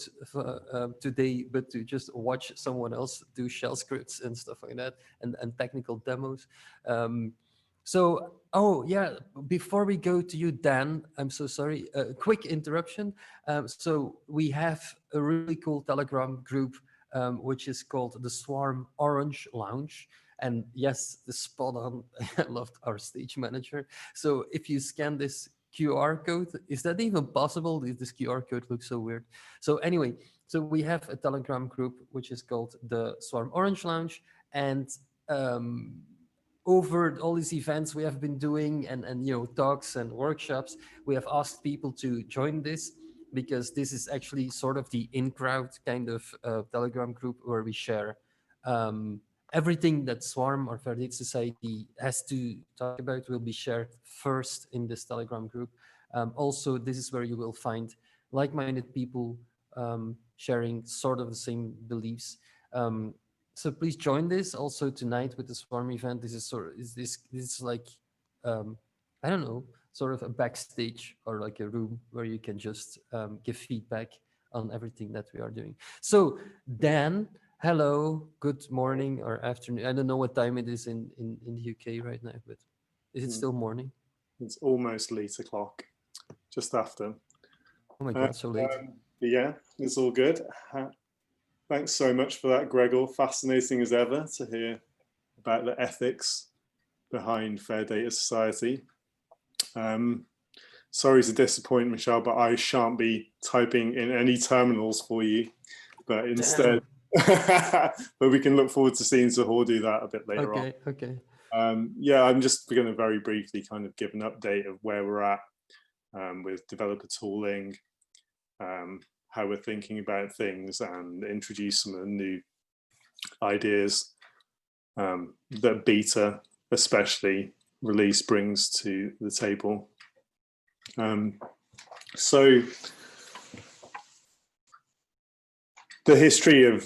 today, but to just watch someone else do shell scripts and stuff like that, and technical demos. So, oh yeah, before we go to you, Dan, I'm so sorry, quick interruption. So we have a really cool Telegram group, which is called the Swarm Orange Lounge. And yes, the spot on, I loved our stage manager. So if you scan this QR code, is that even possible? This QR code looks so weird. So anyway, so we have a Telegram group, which is called the Swarm Orange Lounge. And over all these events we have been doing, and you know, talks and workshops, we have asked people to join this, because this is actually sort of the in-crowd kind of Telegram group where we share everything that Swarm or Fair Data Society has to talk about will be shared first in this Telegram group. Also, this is where you will find like-minded people sharing sort of the same beliefs. So please join this. Also tonight with the Swarm event, this is like I don't know, sort of a backstage or like a room where you can just give feedback on everything that we are doing. So Dan, hello, good morning or afternoon. I don't know what time it is in the UK right now, but is it still morning? It's almost late o'clock, just after. Oh my God, so late. Yeah, it's all good. Thanks so much for that, Gregor. Fascinating as ever to hear about the ethics behind Fair Data Society. Sorry to disappoint, Michelle, but I shan't be typing in any terminals for you, but instead, but we can look forward to seeing Zahor do that a bit later on. Okay. Yeah, I'm just going to very briefly kind of give an update of where we're at with developer tooling, how we're thinking about things, and introduce some of the new ideas that beta, especially release, brings to the table. So the history of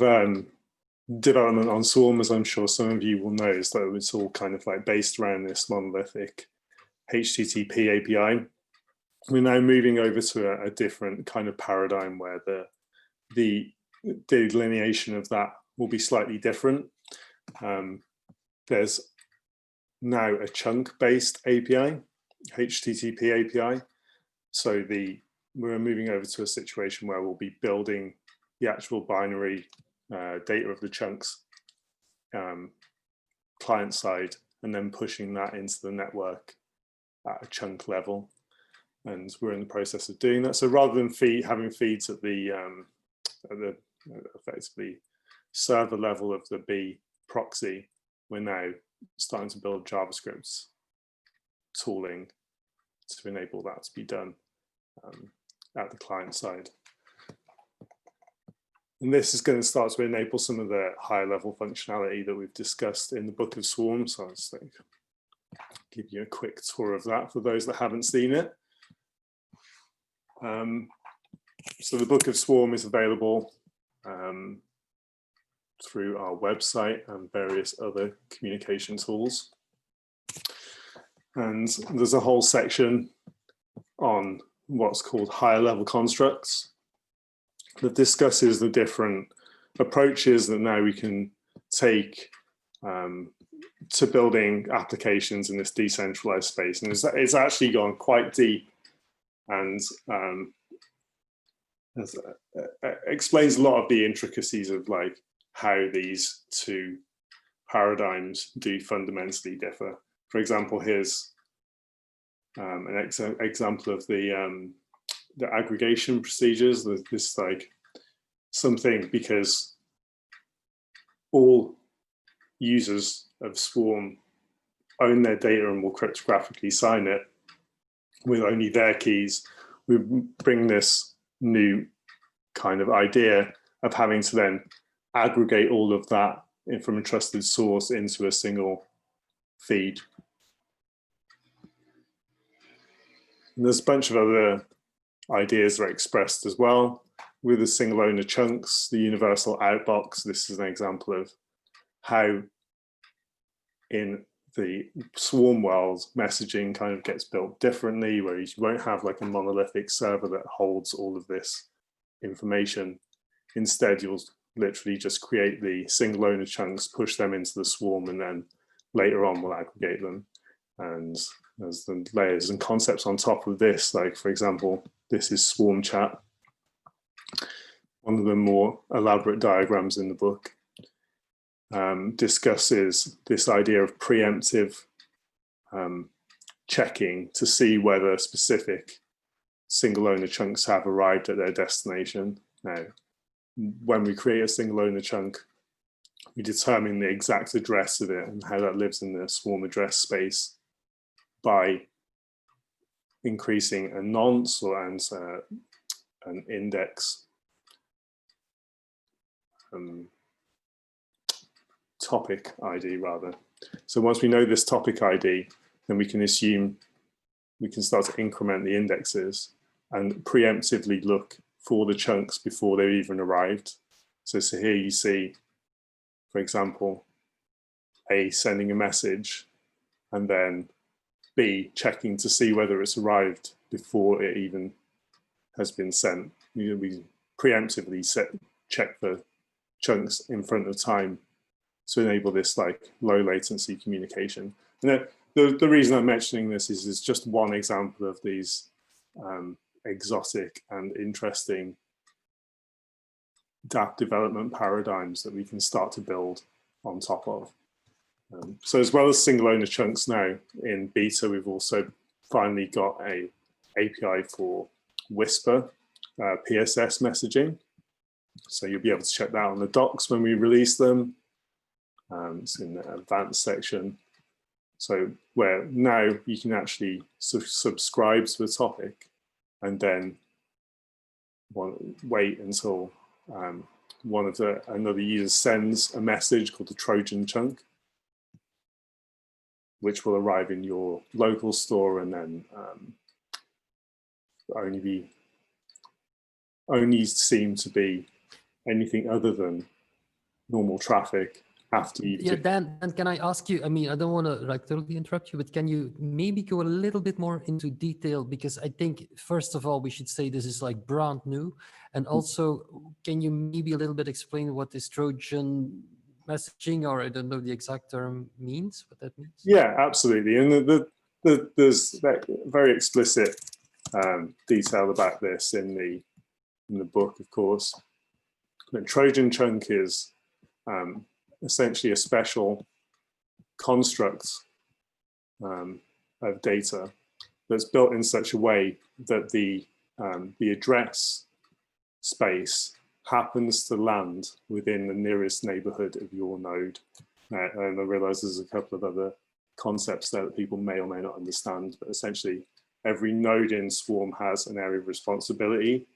development on Swarm, as I'm sure some of you will know, is that it's all kind of like based around this monolithic HTTP API. We're now moving over to a different kind of paradigm where the delineation of that will be slightly different. There's now a chunk-based API, HTTP API. So we're moving over to a situation where we'll be building the actual binary data of the chunks client side, and then pushing that into the network at a chunk level. And we're in the process of doing that. So rather than having feeds at the effectively server level of the B proxy, we're now starting to build JavaScript tooling to enable that to be done at the client side. And this is going to start to enable some of the higher level functionality that we've discussed in the Book of Swarm. So I'll just give you a quick tour of that for those that haven't seen it. So the Book of Swarm is available through our website and various other communication tools. And there's a whole section on what's called higher level constructs that discusses the different approaches that now we can take to building applications in this decentralized space. And it's actually gone quite deep and explains a lot of the intricacies of like how these two paradigms do fundamentally differ. For example, here's an example of the aggregation procedures. There's this like something, because all users of Swarm own their data and will cryptographically sign it with only their keys. We bring this new kind of idea of having to then aggregate all of that from a trusted source into a single feed. And there's a bunch of other ideas that are expressed as well with the single owner chunks, the universal outbox. This is an example of how in the Swarm world, messaging kind of gets built differently, where you won't have like a monolithic server that holds all of this information. Instead, you'll literally just create the single owner chunks, push them into the Swarm, and then later on we'll aggregate them. And there's the layers and concepts on top of this. Like, for example, this is Swarm Chat, one of the more elaborate diagrams in the book. Discusses this idea of preemptive checking to see whether specific single owner chunks have arrived at their destination. Now, when we create a single owner chunk, we determine the exact address of it and how that lives in the Swarm address space by increasing a nonce or an index topic ID rather. So once we know this topic ID, then we can assume we can start to increment the indexes and preemptively look for the chunks before they've even arrived. So here you see, for example, A sending a message and then B, checking to see whether it's arrived before it even has been sent. We preemptively check the chunks in front of time to enable this like low latency communication. And the reason I'm mentioning this is just one example of these exotic and interesting dApp development paradigms that we can start to build on top of. So as well as single owner chunks now in beta, we've also finally got a API for Whisper Pss messaging. So you'll be able to check that on the docs when we release them. It's in the advanced section. So where now you can actually subscribe to the topic and then wait until another user sends a message called the Trojan chunk, which will arrive in your local store and then only seem to be anything other than normal traffic after you've... Yeah, Dan, can I ask you, I mean, I don't want to like totally interrupt you, but can you maybe go a little bit more into detail? Because I think, first of all, we should say this is like brand new. And also, can you maybe a little bit explain what this Trojan messaging, or I don't know the exact term, means, what that means? Yeah, absolutely. And there's that very explicit detail about this in the book, of course. The Trojan chunk is essentially a special construct of data that's built in such a way that the address space happens to land within the nearest neighborhood of your node. And I realize there's a couple of other concepts there that people may or may not understand, but essentially every node in Swarm has an area of responsibility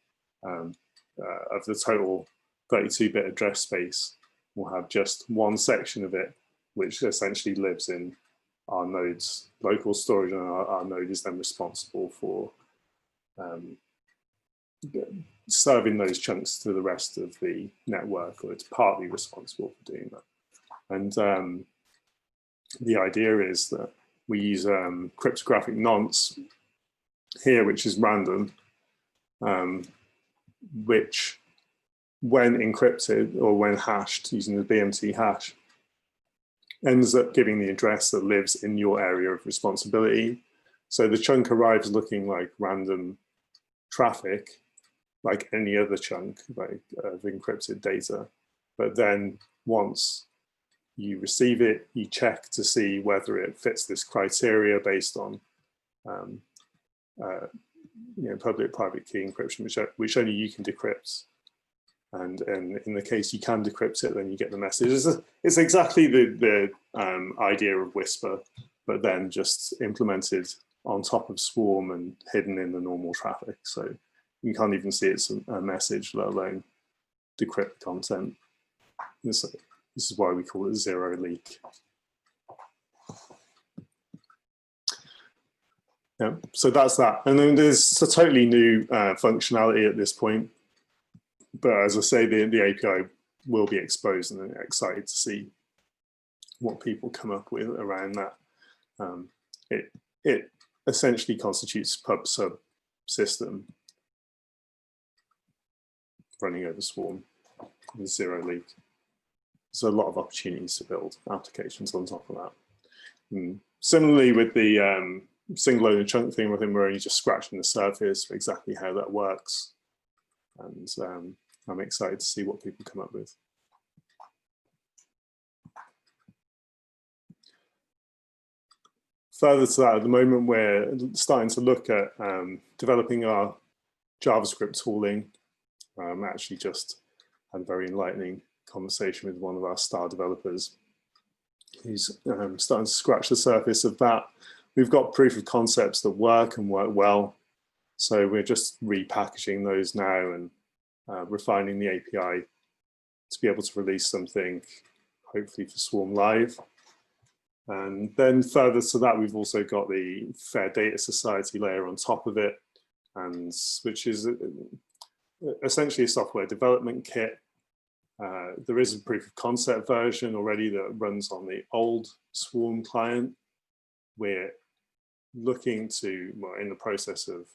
of the total 32-bit address space. We'll have just one section of it, which essentially lives in our node's local storage, and our node is then responsible for serving those chunks to the rest of the network, or it's partly responsible for doing that. And the idea is that we use cryptographic nonce here, which is random, which when encrypted or when hashed using the BMT hash, ends up giving the address that lives in your area of responsibility. So the chunk arrives looking like random traffic, like any other chunk of encrypted data. But then once you receive it, you check to see whether it fits this criteria based on public-private key encryption, which only you can decrypt. And in the case you can decrypt it, then you get the message. It's exactly the idea of Whisper, but then just implemented on top of Swarm and hidden in the normal traffic. So you can't even see it's a message, let alone decrypt content. This is why we call it zero leak. Yeah, so that's that. And then there's a totally new functionality at this point. But as I say, the API will be exposed, and I'm excited to see what people come up with around that. It essentially constitutes a pub/sub system running over Swarm with zero leak. There's a lot of opportunities to build applications on top of that. And similarly with the single owner chunk thing, I think we're only just scratching the surface for exactly how that works. And I'm excited to see what people come up with. Further to that, at the moment, we're starting to look at developing our JavaScript tooling. Actually just had a very enlightening conversation with one of our star developers who's starting to scratch the surface of that. We've got proof of concepts that work and work well. So we're just repackaging those now and refining the API to be able to release something, hopefully for Swarm Live. And then further to that, we've also got the Fair Data Society layer on top of it, and which is essentially a software development kit. There is a proof of concept version already that runs on the old Swarm client, where looking to, well, in the process of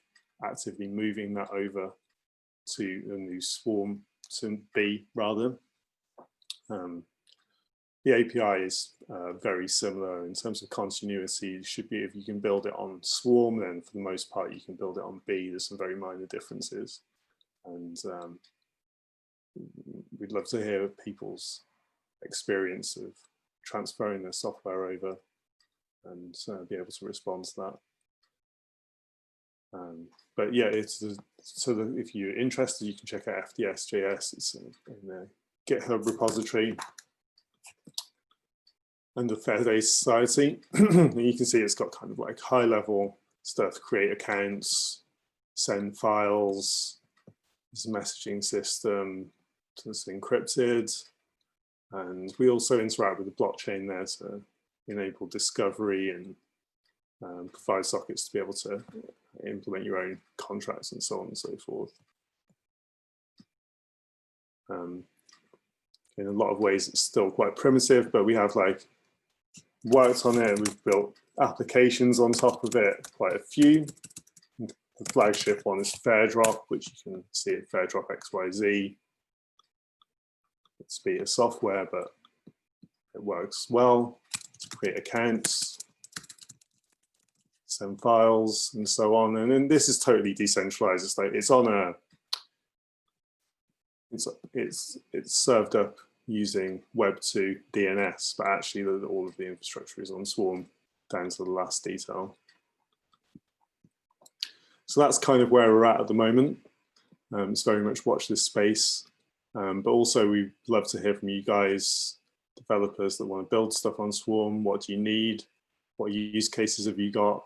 actively moving that over to a new Swarm to B rather. The API is very similar in terms of continuity. It should be, if you can build it on Swarm, then for the most part you can build it on B. There's some very minor differences, and we'd love to hear people's experience of transferring their software over and be able to respond to that. But yeah, so that if you're interested, you can check out fds.js. It's in the GitHub repository under Fairday Society. And you can see it's got kind of like high level stuff, create accounts, send files, there's a messaging system that's encrypted. And we also interact with the blockchain there to enable discovery and provide sockets to be able to implement your own contracts and so on and so forth. In a lot of ways, it's still quite primitive, but we have like worked on it. We've built applications on top of it, quite a few. The flagship one is fairdrive, which you can see at fairdrive XYZ. It's beta software, but it works well. To create accounts, send files, and so on. And then this is totally decentralized. It's like it's on a, it's served up using Web 2 DNS, but actually all of the infrastructure is on Swarm down to the last detail. So that's kind of where we're at the moment. It's very much watch this space, but also we'd love to hear from you guys, developers that want to build stuff on Swarm. What do you need? What use cases have you got?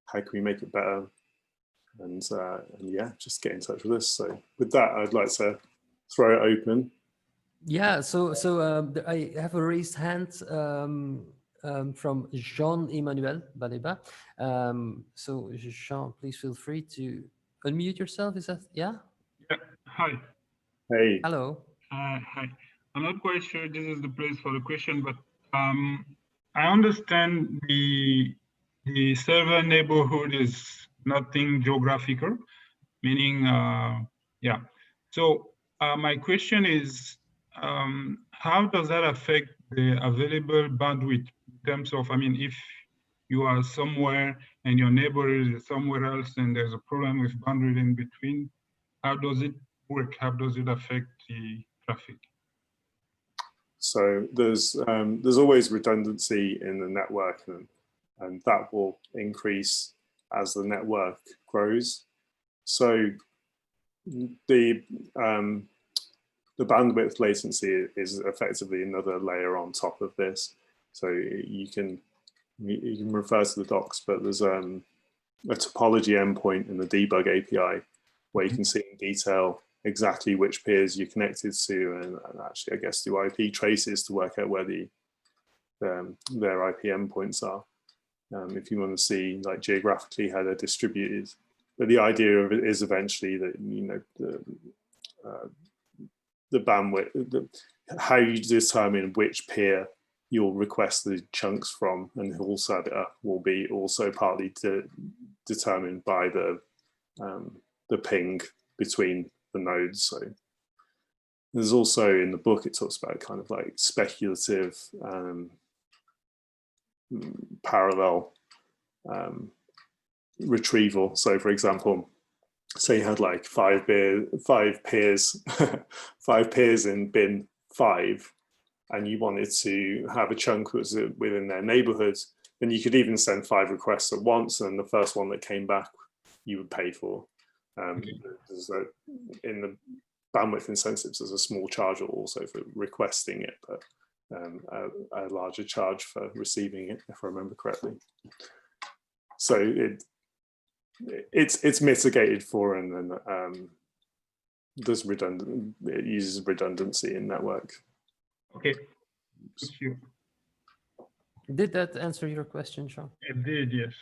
How can we make it better? And yeah, just get in touch with us. So with that, I'd like to throw it open. Yeah, so I have a raised hand from Jean-Emmanuel Baleba. So Jean, please feel free to unmute yourself. Is that, yeah? Yeah, hi. Hey. Hello. Hi. I'm not quite sure this is the place for the question, but I understand the server neighborhood is nothing geographical, meaning, yeah. So my question is, how does that affect the available bandwidth in terms of, I mean, if you are somewhere and your neighbor is somewhere else and there's a problem with bandwidth in between, how does it work? How does it affect the traffic? So there's always redundancy in the network, and that will increase as the network grows. So the bandwidth latency is effectively another layer on top of this. So you can refer to the docs, but there's a topology endpoint in the debug API where you can see in detail exactly which peers you're connected to, and actually, I guess, do IP traces to work out where their IP endpoints are. If you want to see like geographically how they're distributed, but the idea of it is eventually that, you know, the bandwidth, how you determine which peer you'll request the chunks from and who'll serve it up will be also partly determined by the ping between the nodes. So there's also in the book, it talks about kind of like speculative parallel retrieval. So for example, say you had like five peers in bin 5, and you wanted to have a chunk that was within their neighborhood, then you could even send 5 requests at once, and the first one that came back you would pay for. In the bandwidth incentives, there's a small charge also for requesting it, but a larger charge for receiving it, if I remember correctly. So it's mitigated for, and then there's it uses redundancy in network. Okay, thank you. Did that answer your question, Sean? It did, yes.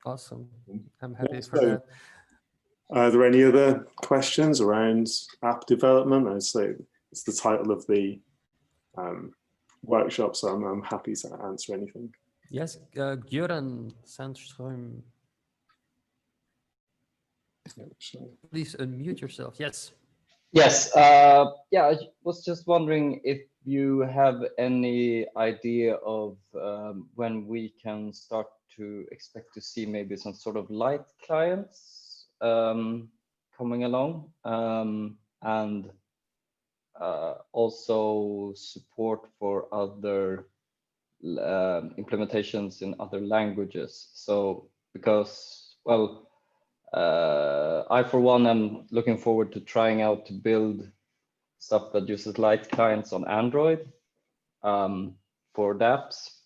Awesome. I'm happy for that. Are there any other questions around app development? I'd say it's the title of the workshop, so I'm happy to answer anything. Yes, Göran Sandström. Please unmute yourself. Yes. Yes. Yeah, I was just wondering if you have any idea of when we can start to expect to see maybe some sort of light clients coming along, and also support for other implementations in other languages. So because, well, I for one am looking forward to trying out to build stuff that uses light clients on Android for dApps,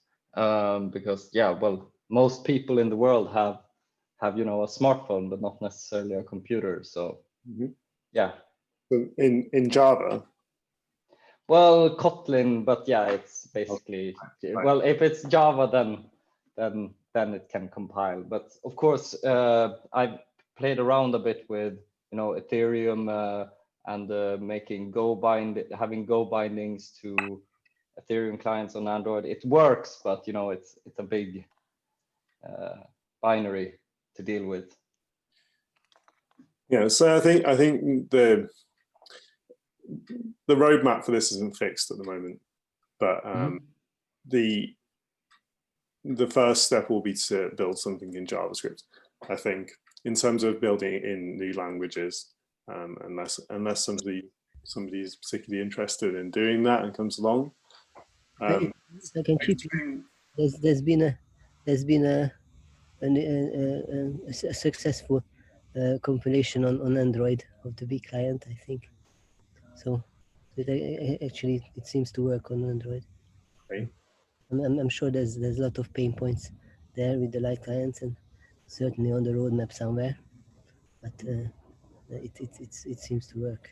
because yeah, well, most people in the world have a smartphone, but not necessarily a computer. So yeah. So in Java. Well, Kotlin, but yeah, it's basically well, if it's Java, then it can compile. But of course, I've played around a bit with Ethereum and making having Go bindings to Ethereum clients on Android. It works, but it's a big binary to deal with. Yeah, so I think the roadmap for this isn't fixed at the moment, but the first step will be to build something in JavaScript. I think in terms of building in new languages, unless somebody is particularly interested in doing that and comes along. I can keep. There's been a successful compilation on Android of the B client, I think. So actually, it seems to work on Android. Okay. I'm sure there's a lot of pain points there with the light clients, and certainly on the roadmap somewhere. But it seems to work.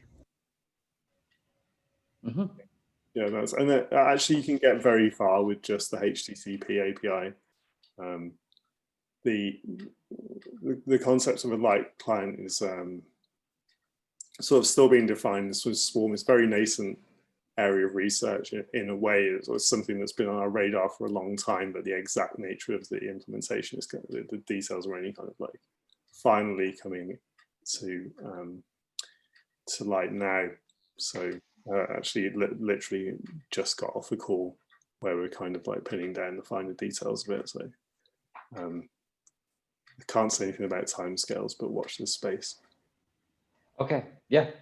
Yeah, and actually you can get very far with just the HTTP API. The concept of a light client is sort of still being defined. This was Swarm. It's very nascent area of research in a way. It's something that's been on our radar for a long time, but the exact nature of the implementation is kind of, the details are only kind of like finally coming to light now. So actually literally just got off a call where we're kind of like pinning down the finer details of it. So I can't say anything about timescales, but watch this space. Okay, yeah,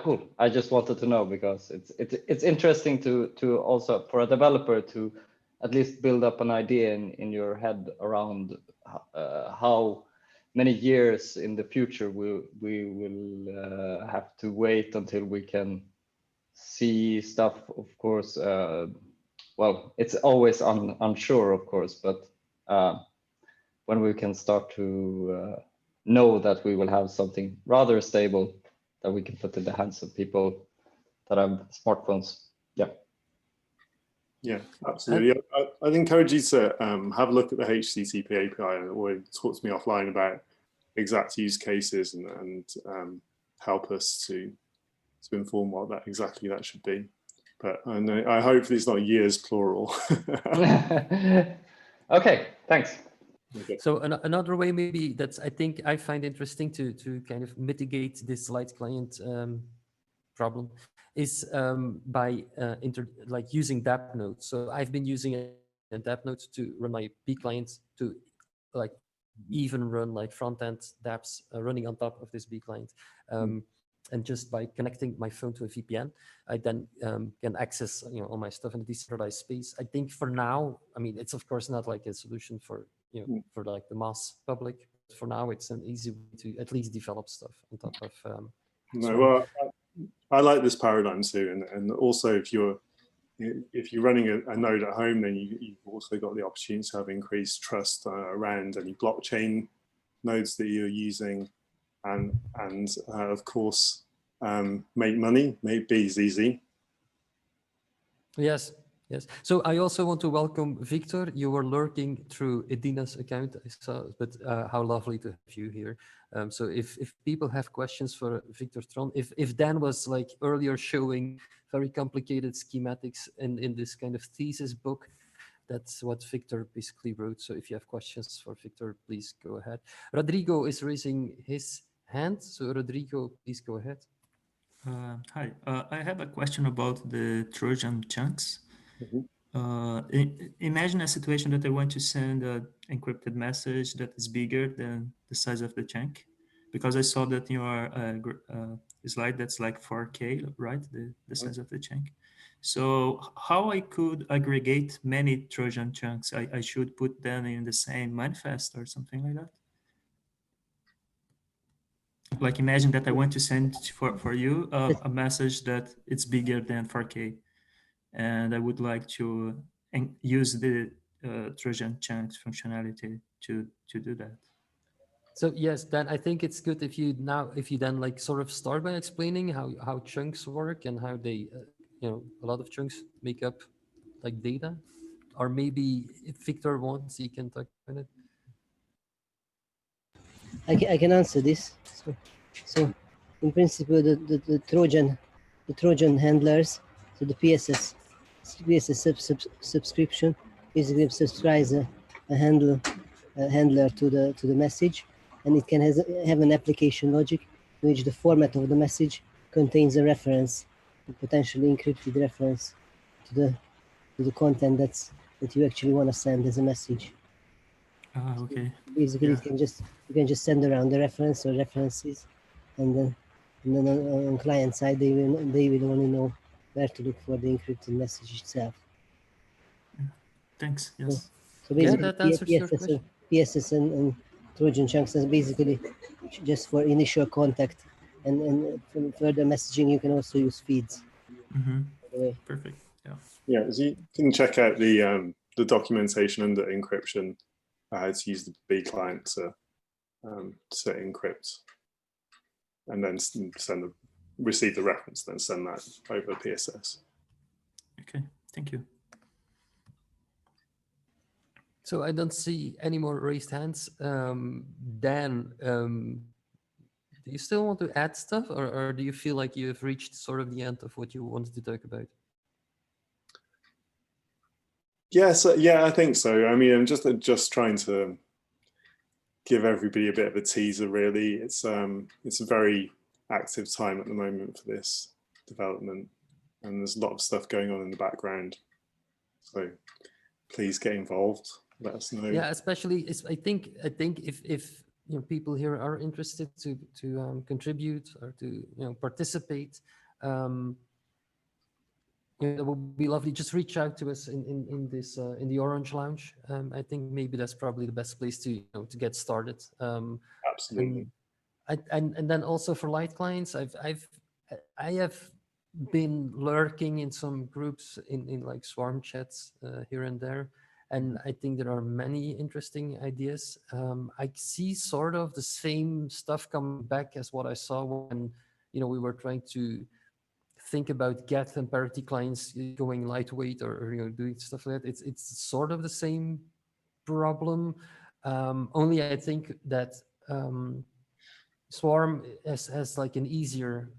cool. I just wanted to know because it's interesting to also for a developer to at least build up an idea in your head around how many years in the future we will have to wait until we can see stuff. Of course, well, it's always unsure, of course, but when we can start to know that we will have something rather stable that we can put in the hands of people that have smartphones. Yeah. Yeah, absolutely. I'd encourage you to have a look at the HTTP API or talk to me offline about exact use cases and help us to inform what exactly that should be. But I hope it's not years plural. Okay, thanks. Okay. So another way maybe that's I think I find interesting to kind of mitigate this light client problem is by like using dApp nodes. So I've been using a dApp node to run my B clients to like even run like front end dApps running on top of this B client. And just by connecting my phone to a VPN, I then can access all my stuff in a decentralized space. I think for now, I mean, it's of course not like a solution for for like the mass public. For now, it's an easy way to at least develop stuff on top of. No, well, I like this paradigm too, and also if you're running a node at home, then you've also got the opportunity to have increased trust around any blockchain nodes that you're using. And of course, make money, make bees easy. Yes, yes. So I also want to welcome Victor. You were lurking through Edina's account, I saw, but how lovely to have you here. So if people have questions for Victor Tron, if Dan was like earlier showing very complicated schematics in this kind of thesis book, that's what Victor basically wrote. So if you have questions for Victor, please go ahead. Rodrigo is raising his hand. So Rodrigo, please go ahead. Hi, I have a question about the Trojan chunks. Imagine a situation that I want to send an encrypted message that is bigger than the size of the chunk, because I saw that in your slide that's like 4K, right? The size of the chunk. So how I could aggregate many Trojan chunks? I should put them in the same manifest or something like that? Like imagine that I want to send for you a message that it's bigger than 4K, and I would like to use the Trojan chunks functionality to do that. So yes, then I think it's good if you then like sort of start by explaining how chunks work and how they, a lot of chunks make up like data, or maybe if Victor wants, he can talk about it. I can answer this. So in principle, the Trojan handlers, so the PSS subscription basically subscribes a handler to the message, and it can have an application logic in which the format of the message contains a reference, a potentially encrypted reference to the content that you actually want to send as a message. Okay. So basically, yeah. you can just send around the reference or references, and then on client side they will only know where to look for the encrypted message itself. Thanks. Yes. So basically, that answers your question. PSS and Trojan chunks is basically just for initial contact, and for further messaging you can also use feeds. Perfect. Yeah. Yeah. So you can check out the documentation under encryption, how to use the B client to encrypt, and then receive the reference, then send that over PSS. Okay. Thank you. So I don't see any more raised hands. Dan, do you still want to add stuff, or do you feel like you have reached sort of the end of what you wanted to talk about? Yes, yeah, I think so. I mean, I'm just trying to give everybody a bit of a teaser. Really, it's a very active time at the moment for this development, and there's a lot of stuff going on in the background. So please get involved. Let us know. Yeah, especially I think if people here are interested to contribute or to participate, it would be lovely. Just reach out to us in the Orange Lounge. I think maybe that's probably the best place to get started. Absolutely. And then also for light clients, I have been lurking in some groups in like Swarm chats here and there. And I think there are many interesting ideas. I see sort of the same stuff coming back as what I saw when we were trying to think about GET and parity clients going lightweight or doing stuff like that. It's sort of the same problem. Only I think that Swarm has like an easier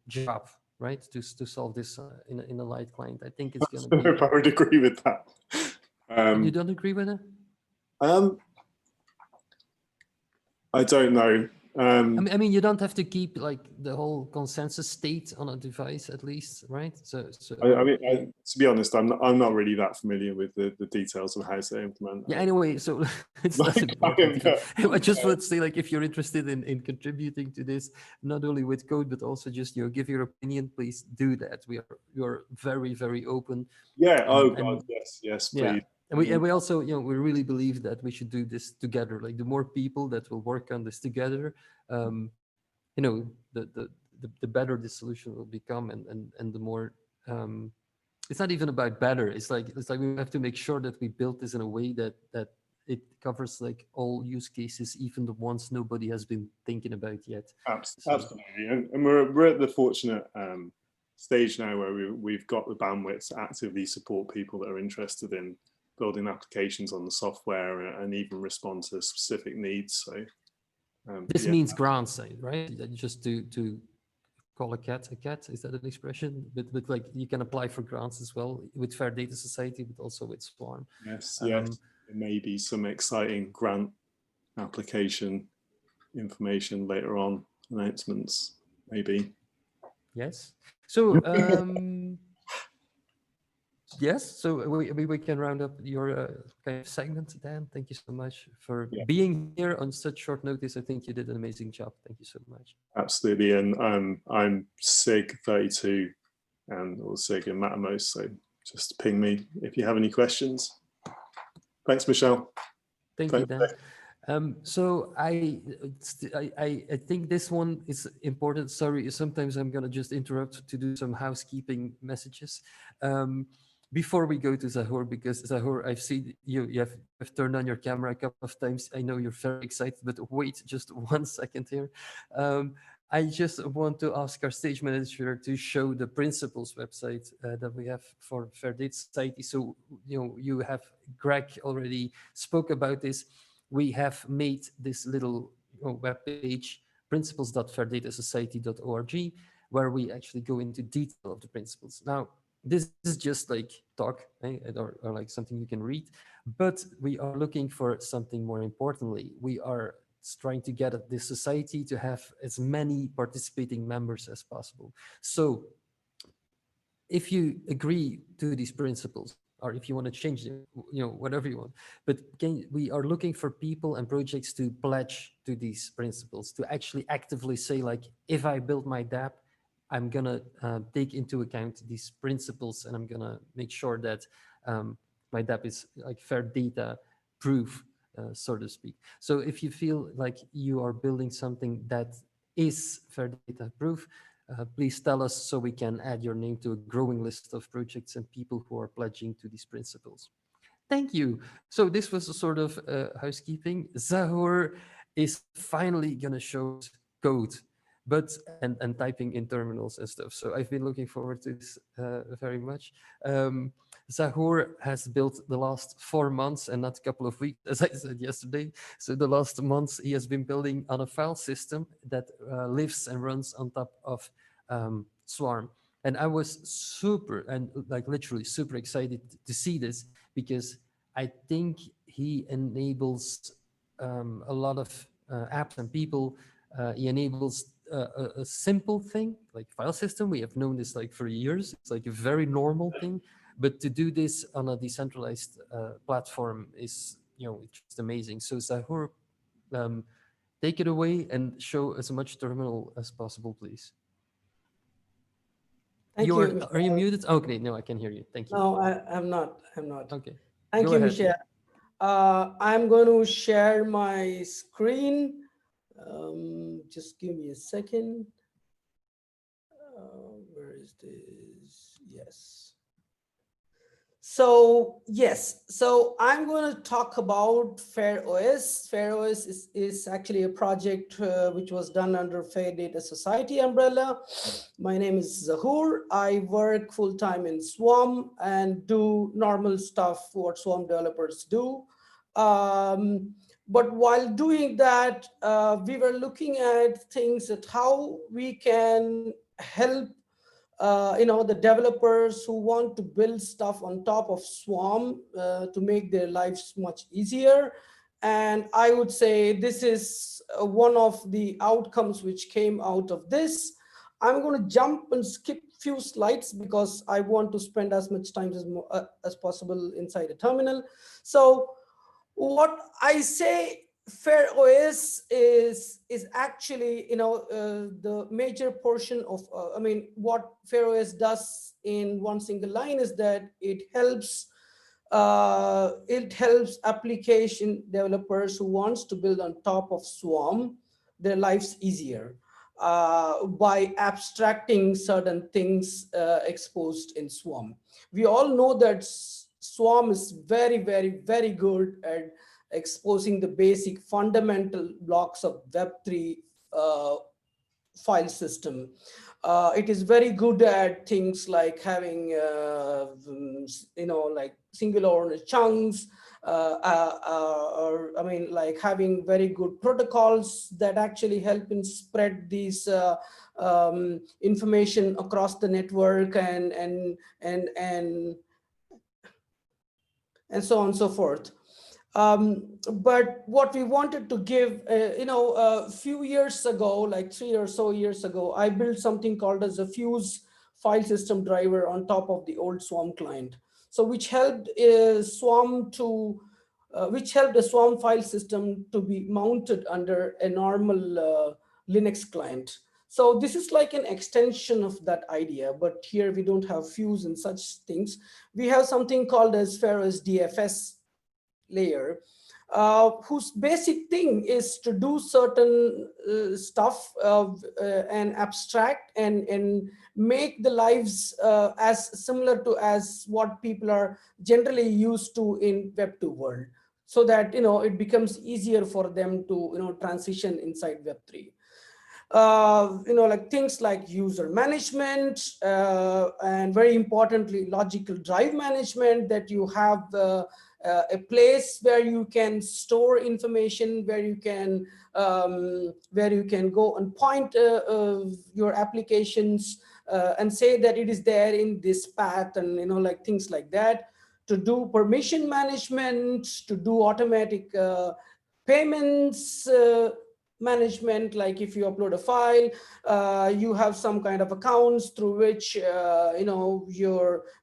job, right, to solve this in a light client. I think it's going to be. I would agree with that. You don't agree with it? I don't know. I mean, you don't have to keep like the whole consensus state on a device, at least, right? So I mean, to be honest, I'm not really that familiar with the details of how to implement that. Yeah. Anyway, so it's less important. I just would say, like, if you're interested in contributing to this, not only with code but also just give your opinion, please do that. We are very, very open. Yeah. God, yes, please. Yeah. And we also, we really believe that we should do this together. Like the more people that will work on this together, the better the solution will become, and the more. It's not even about better. It's like we have to make sure that we build this in a way that it covers like all use cases, even the ones nobody has been thinking about yet. Absolutely, and we're at the fortunate stage now where we've got the bandwidth to actively support people that are interested in building applications on the software and even respond to specific needs. So this means grants, right? Just to call a cat. Is that an expression? But like you can apply for grants as well with Fair Data Society, but also with Swarm. Yes, yes. There may be some exciting grant application information later on, announcements, maybe. Yes. So yes, so we can round up your kind of segment, Dan. Thank you so much for being here on such short notice. I think you did an amazing job. Thank you so much. Absolutely, and I'm Sig32 and or Sig and Matamos, so just ping me if you have any questions. Thanks, Michelle. Thank you, Dan. So I think this one is important. Sorry, sometimes I'm gonna just interrupt to do some housekeeping messages. Before we go to Zahur, because Zahur, I've seen you have turned on your camera a couple of times. I know you're very excited, but wait just 1 second here. I just want to ask our stage manager to show the principles website that we have for Fair Data Society. So, you have, Greg already spoke about this. We have made this little web page, principles.fairdatasociety.org, where we actually go into detail of the principles. Now, this is just like talk, or like something you can read, but we are looking for something more importantly. We are trying to get this society to have as many participating members as possible. So if you agree to these principles, or if you want to change them, whatever you want, but we are looking for people and projects to pledge to these principles, to actually actively say, like, if I build my dApp, I'm gonna take into account these principles, and I'm gonna make sure that my dApp is like fair data proof, so to speak. So if you feel like you are building something that is fair data proof, please tell us so we can add your name to a growing list of projects and people who are pledging to these principles. Thank you. So this was a sort of housekeeping. Zahur is finally gonna show us code, but and typing in terminals and stuff. So I've been looking forward to this very much. Zahur has built the last 4 months and not a couple of weeks, as I said yesterday. So the last months he has been building on a file system that lives and runs on top of Swarm. And I was super, and like literally super excited to see this, because I think he enables a lot of apps and people. He enables a simple thing like file system. We have known this like for years. It's like a very normal thing, but to do this on a decentralized platform is, it's just amazing. So Zahur, take it away and show as much terminal as possible, please. Thank you. Are you muted? Okay, no, I can hear you. Thank you. No, I'm not. Okay. Thank you, Michelle. I'm going to share my screen. Just give me a second. Where is this? Yes. So yes, so I'm going to talk about faiROS. faiROS is actually a project which was done under Fair Data Society umbrella. My name is Zahur. I work full-time in Swarm and do normal stuff what Swarm developers do. But while doing that, we were looking at things at how we can help the developers who want to build stuff on top of Swarm to make their lives much easier. And I would say this is one of the outcomes which came out of this. I'm going to jump and skip few slides because I want to spend as much time as possible inside a terminal. So what I say, faiROS is actually, the major portion of, what faiROS does in one single line is that it helps application developers who wants to build on top of Swarm their lives easier by abstracting certain things exposed in Swarm. We all know that Swarm is very, very, very good at exposing the basic fundamental blocks of Web3 file system. It is very good at things like having, like singular chunks, or I mean, like having very good protocols that actually help in spread these information across the network and so on and so forth. But what we wanted to give, a few years ago, like 3 or so years ago, I built something called as a Fuse file system driver on top of the old Swarm client. So which helped Swarm to, which helped the Swarm file system to be mounted under a normal Linux client. So this is like an extension of that idea, but here we don't have Fuse and such things. We have something called as fairOS DFS layer, whose basic thing is to do certain stuff and abstract and make the lives as similar to as what people are generally used to in Web 2 world, so that it becomes easier for them to transition inside Web 3. Like things like user management and very importantly logical drive management, that you have a place where you can store information, where you can go and point your applications and say that it is there in this path, and like things like that, to do permission management, to do automatic payments management, like if you upload a file, you have some kind of accounts through which you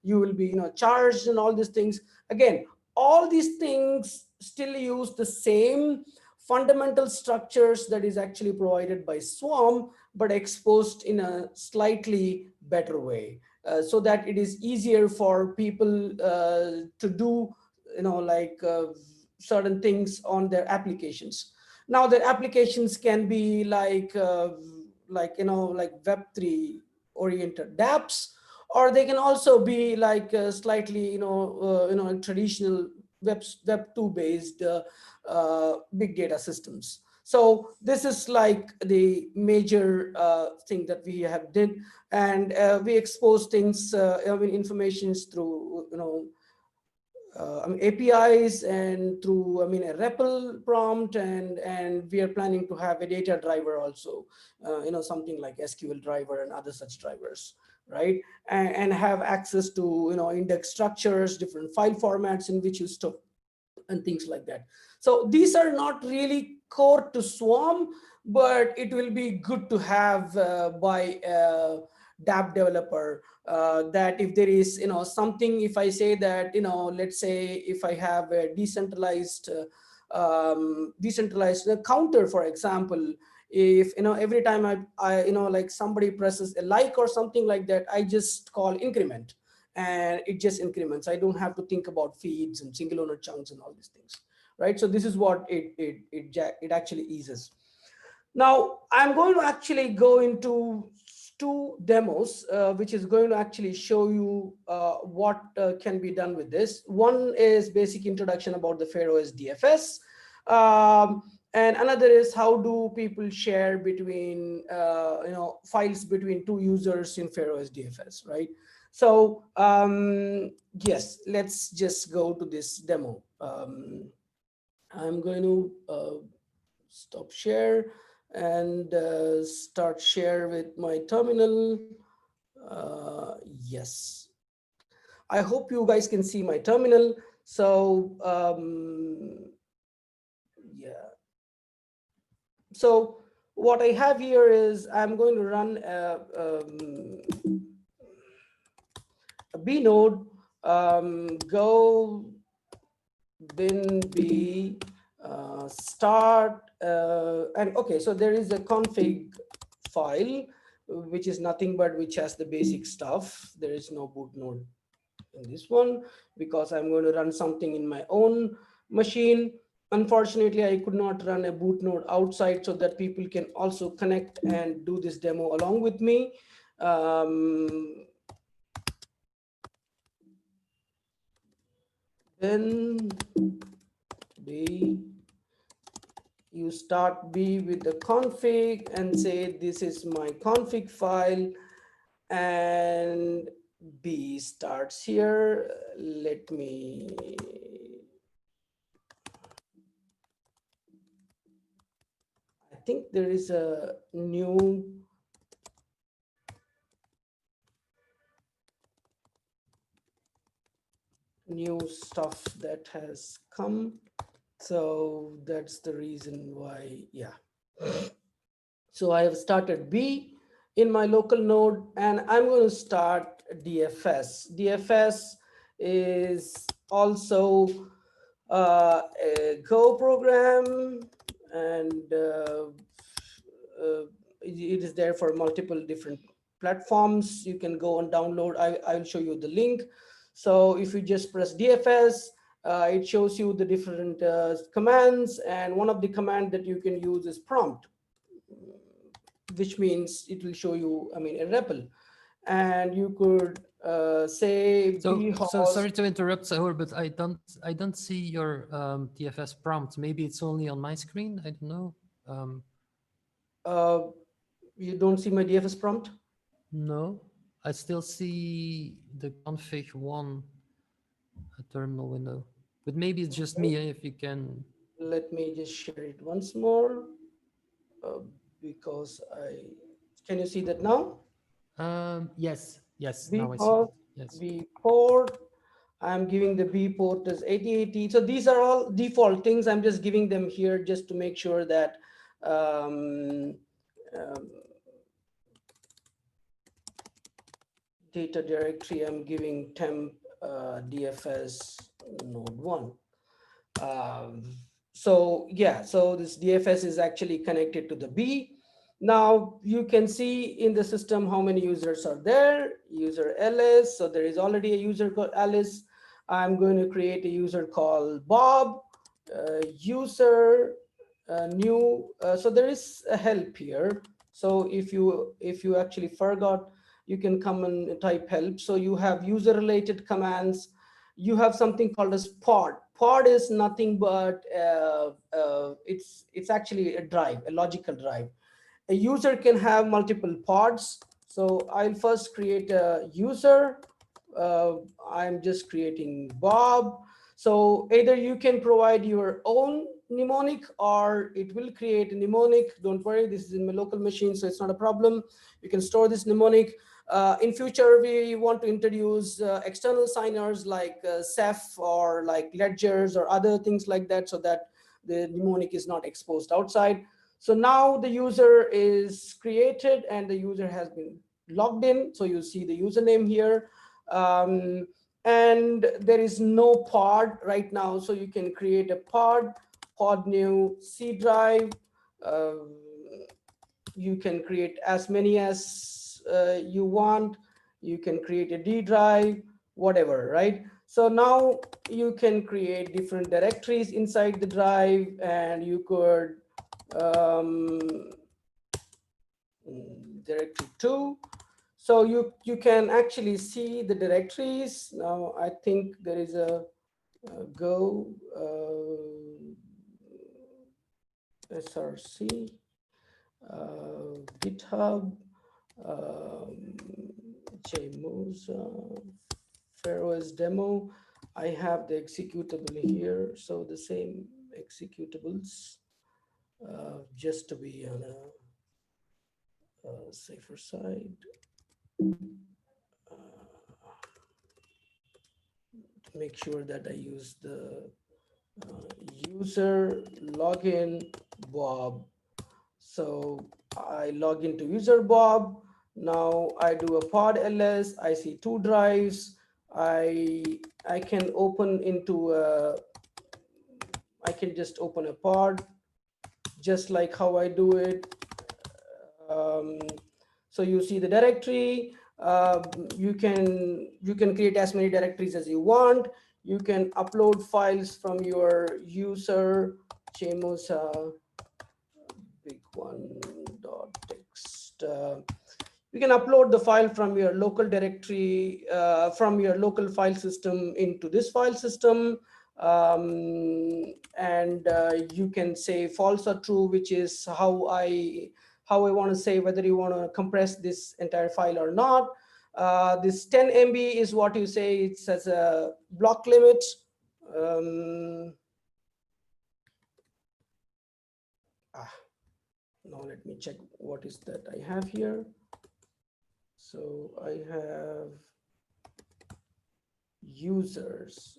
will be charged, and all these things. Again, all these things still use the same fundamental structures that is actually provided by Swarm, but exposed in a slightly better way, so that it is easier for people to do certain things on their applications. Now their applications can be like Web3 oriented dApps, or they can also be like slightly traditional Web 2 based big data systems. So this is like the major thing that we have did, and we expose things, informations through APIs and through a REPL prompt, and we are planning to have a data driver also, something like SQL driver and other such drivers, right? And have access to index structures, different file formats in which you store, and things like that. So these are not really core to Swarm, but it will be good to have by a dApp developer, that if there is something, if I say that let's say if I have a decentralized counter, for example, if every time I like somebody presses a like or something like that, I just call increment and it just increments. I don't have to think about feeds and single owner chunks and all these things, right? So this is what it actually eases. Now I'm going to actually go into 2 demos, which is going to actually show you what can be done with this. One is basic introduction about the fairOS DFS, and another is how do people share between files between 2 users in fairOS DFS, right? So yes, let's just go to this demo. I'm going to stop share and start share with my terminal. Yes, I hope you guys can see my terminal. So yeah, so what I have here is I'm going to run a B node, go bin b start, and okay, so there is a config file, which is nothing but which has the basic stuff. There is no boot node in this one because I'm going to run something in my own machine. Unfortunately, I could not run a boot node outside so that people can also connect and do this demo along with me. Then B, you start B with the config and say, this is my config file, and B starts here. Let me think there is a new stuff that has come. So that's the reason why, yeah. So I have started B in my local node, and I'm going to start DFS. DFS is also a Go program, and it is there for multiple different platforms. You can go and download. I'll show you the link. So if you just press DFS, it shows you the different commands, and one of the commands that you can use is prompt, which means it will show you, I mean, a REPL, and you could say. So sorry to interrupt, Sahur, but I don't see your DFS prompt. Maybe it's only on my screen. I don't know. You don't see my DFS prompt? No, I still see the config1 terminal window, but maybe it's just me. If you can, let me just share it once more, because can you see that now? Yes, yes. B now I see port, it. Yes. B port. I'm giving the B port as 8080. So these are all default things. I'm just giving them here just to make sure that data directory, I'm giving temp DFS node 1. So yeah, so this DFS is actually connected to the B. Now you can see in the system how many users are there. User Alice, so there is already a user called Alice. I'm going to create a user called Bob. User new. So there is a help here. So if you actually forgot, you can come and type help. So you have user related commands. You have something called as pod. Pod is nothing but it's actually a drive, a logical drive. A user can have multiple pods. So I'll first create a user. I'm just creating Bob. So either you can provide your own mnemonic or it will create a mnemonic. Don't worry, this is in my local machine, so it's not a problem. You can store this mnemonic. In future, we want to introduce external signers like Sept or like ledgers or other things like that, so that the mnemonic is not exposed outside. So now the user is created and the user has been logged in. So you see the username here. And there is no pod right now. So you can create a pod new C drive. You can create as many as you want. You can create a D drive, whatever, right? So now you can create different directories inside the drive, and you could directory 2. So you can actually see the directories. Now I think there is a Go src, GitHub, JMOS, fairOS demo. I have the executable here. So the same executables, just to be on a safer side. To make sure that I use the user login Bob. So I log into user Bob. Now I do a pod ls. I see 2 drives. I can open into I can just open a pod, just like how I do it. So you see the directory. You can create as many directories as you want. You can upload files from your user JMOS big one.txt. You can upload the file from your local directory, from your local file system into this file system. And you can say false or true, which is how I want to say whether you want to compress this entire file or not. This 10 MB is what you say it's as a block limit. Now let me check what is that I have here. So I have users.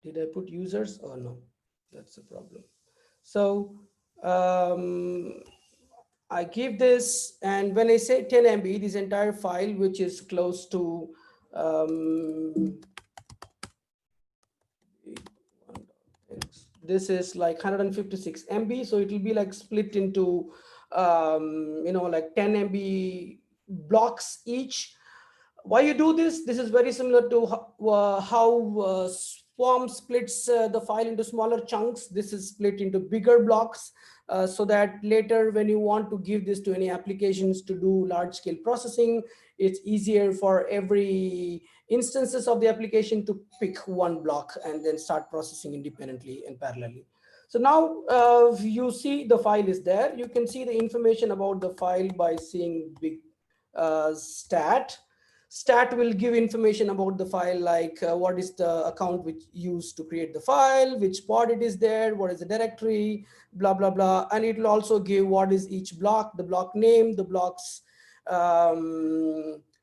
Did I put users? Oh no, that's the problem. So I give this, and when I say 10 MB, this entire file, which is close to this is like 156 MB, so it will be like split into like 10 MB blocks each. Why you do this? This is very similar to how Swarm splits the file into smaller chunks. This is split into bigger blocks so that later when you want to give this to any applications to do large scale processing, it's easier for every instances of the application to pick one block and then start processing independently and parallelly. So now you see the file is there. You can see the information about the file by seeing big stat. Stat will give information about the file, like what is the account which used to create the file, which pod it is there, what is the directory, blah, blah, blah. And it will also give what is each block, the block name, the block's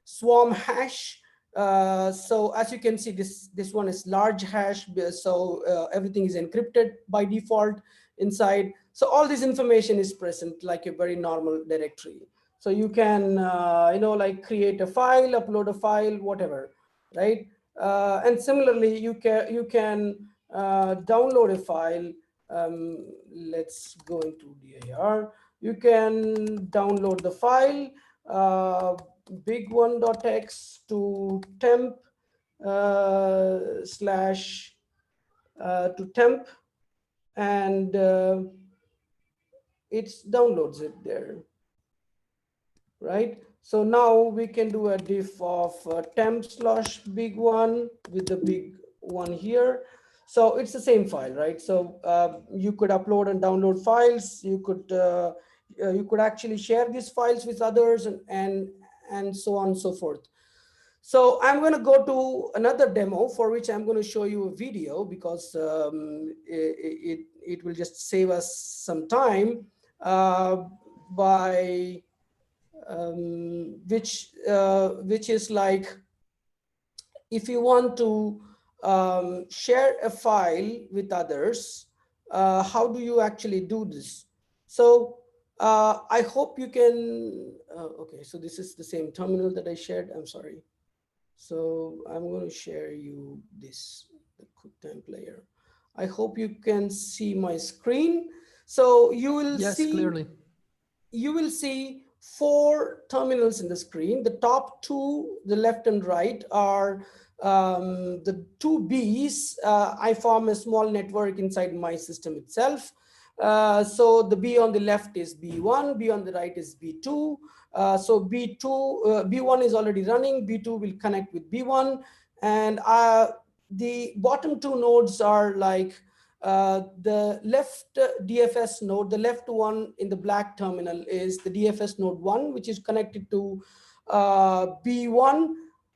swarm hash. So as you can see, this one is large hash. So everything is encrypted by default inside. So all this information is present like a very normal directory. So you can, like create a file, upload a file, whatever, right? And similarly, you can download a file. Let's go into DIR. You can download the file, big1.x to temp to temp, and it downloads it there. Right. So now we can do a diff of temp/big1 with the big one here. So it's the same file, right? So you could upload and download files. You could actually share these files with others and so on and so forth. So I'm going to go to another demo for which I'm going to show you a video because it will just save us some time by which is like, if you want to share a file with others, how do you actually do this? So I hope you can, okay, so this is the same terminal that I shared, I'm sorry. So I'm going to share you this, the QuickTime player. I hope you can see my screen. So you will see clearly. You will see 4 terminals in the screen. The top 2, the left and right, are the 2 Bs. I form a small network inside my system itself. So the B on the left is B1, B on the right is B2. So B1 is already running, B2 will connect with B1. And the bottom 2 nodes are like the left DFS node, the left one in the black terminal is the DFS node 1, which is connected to B1.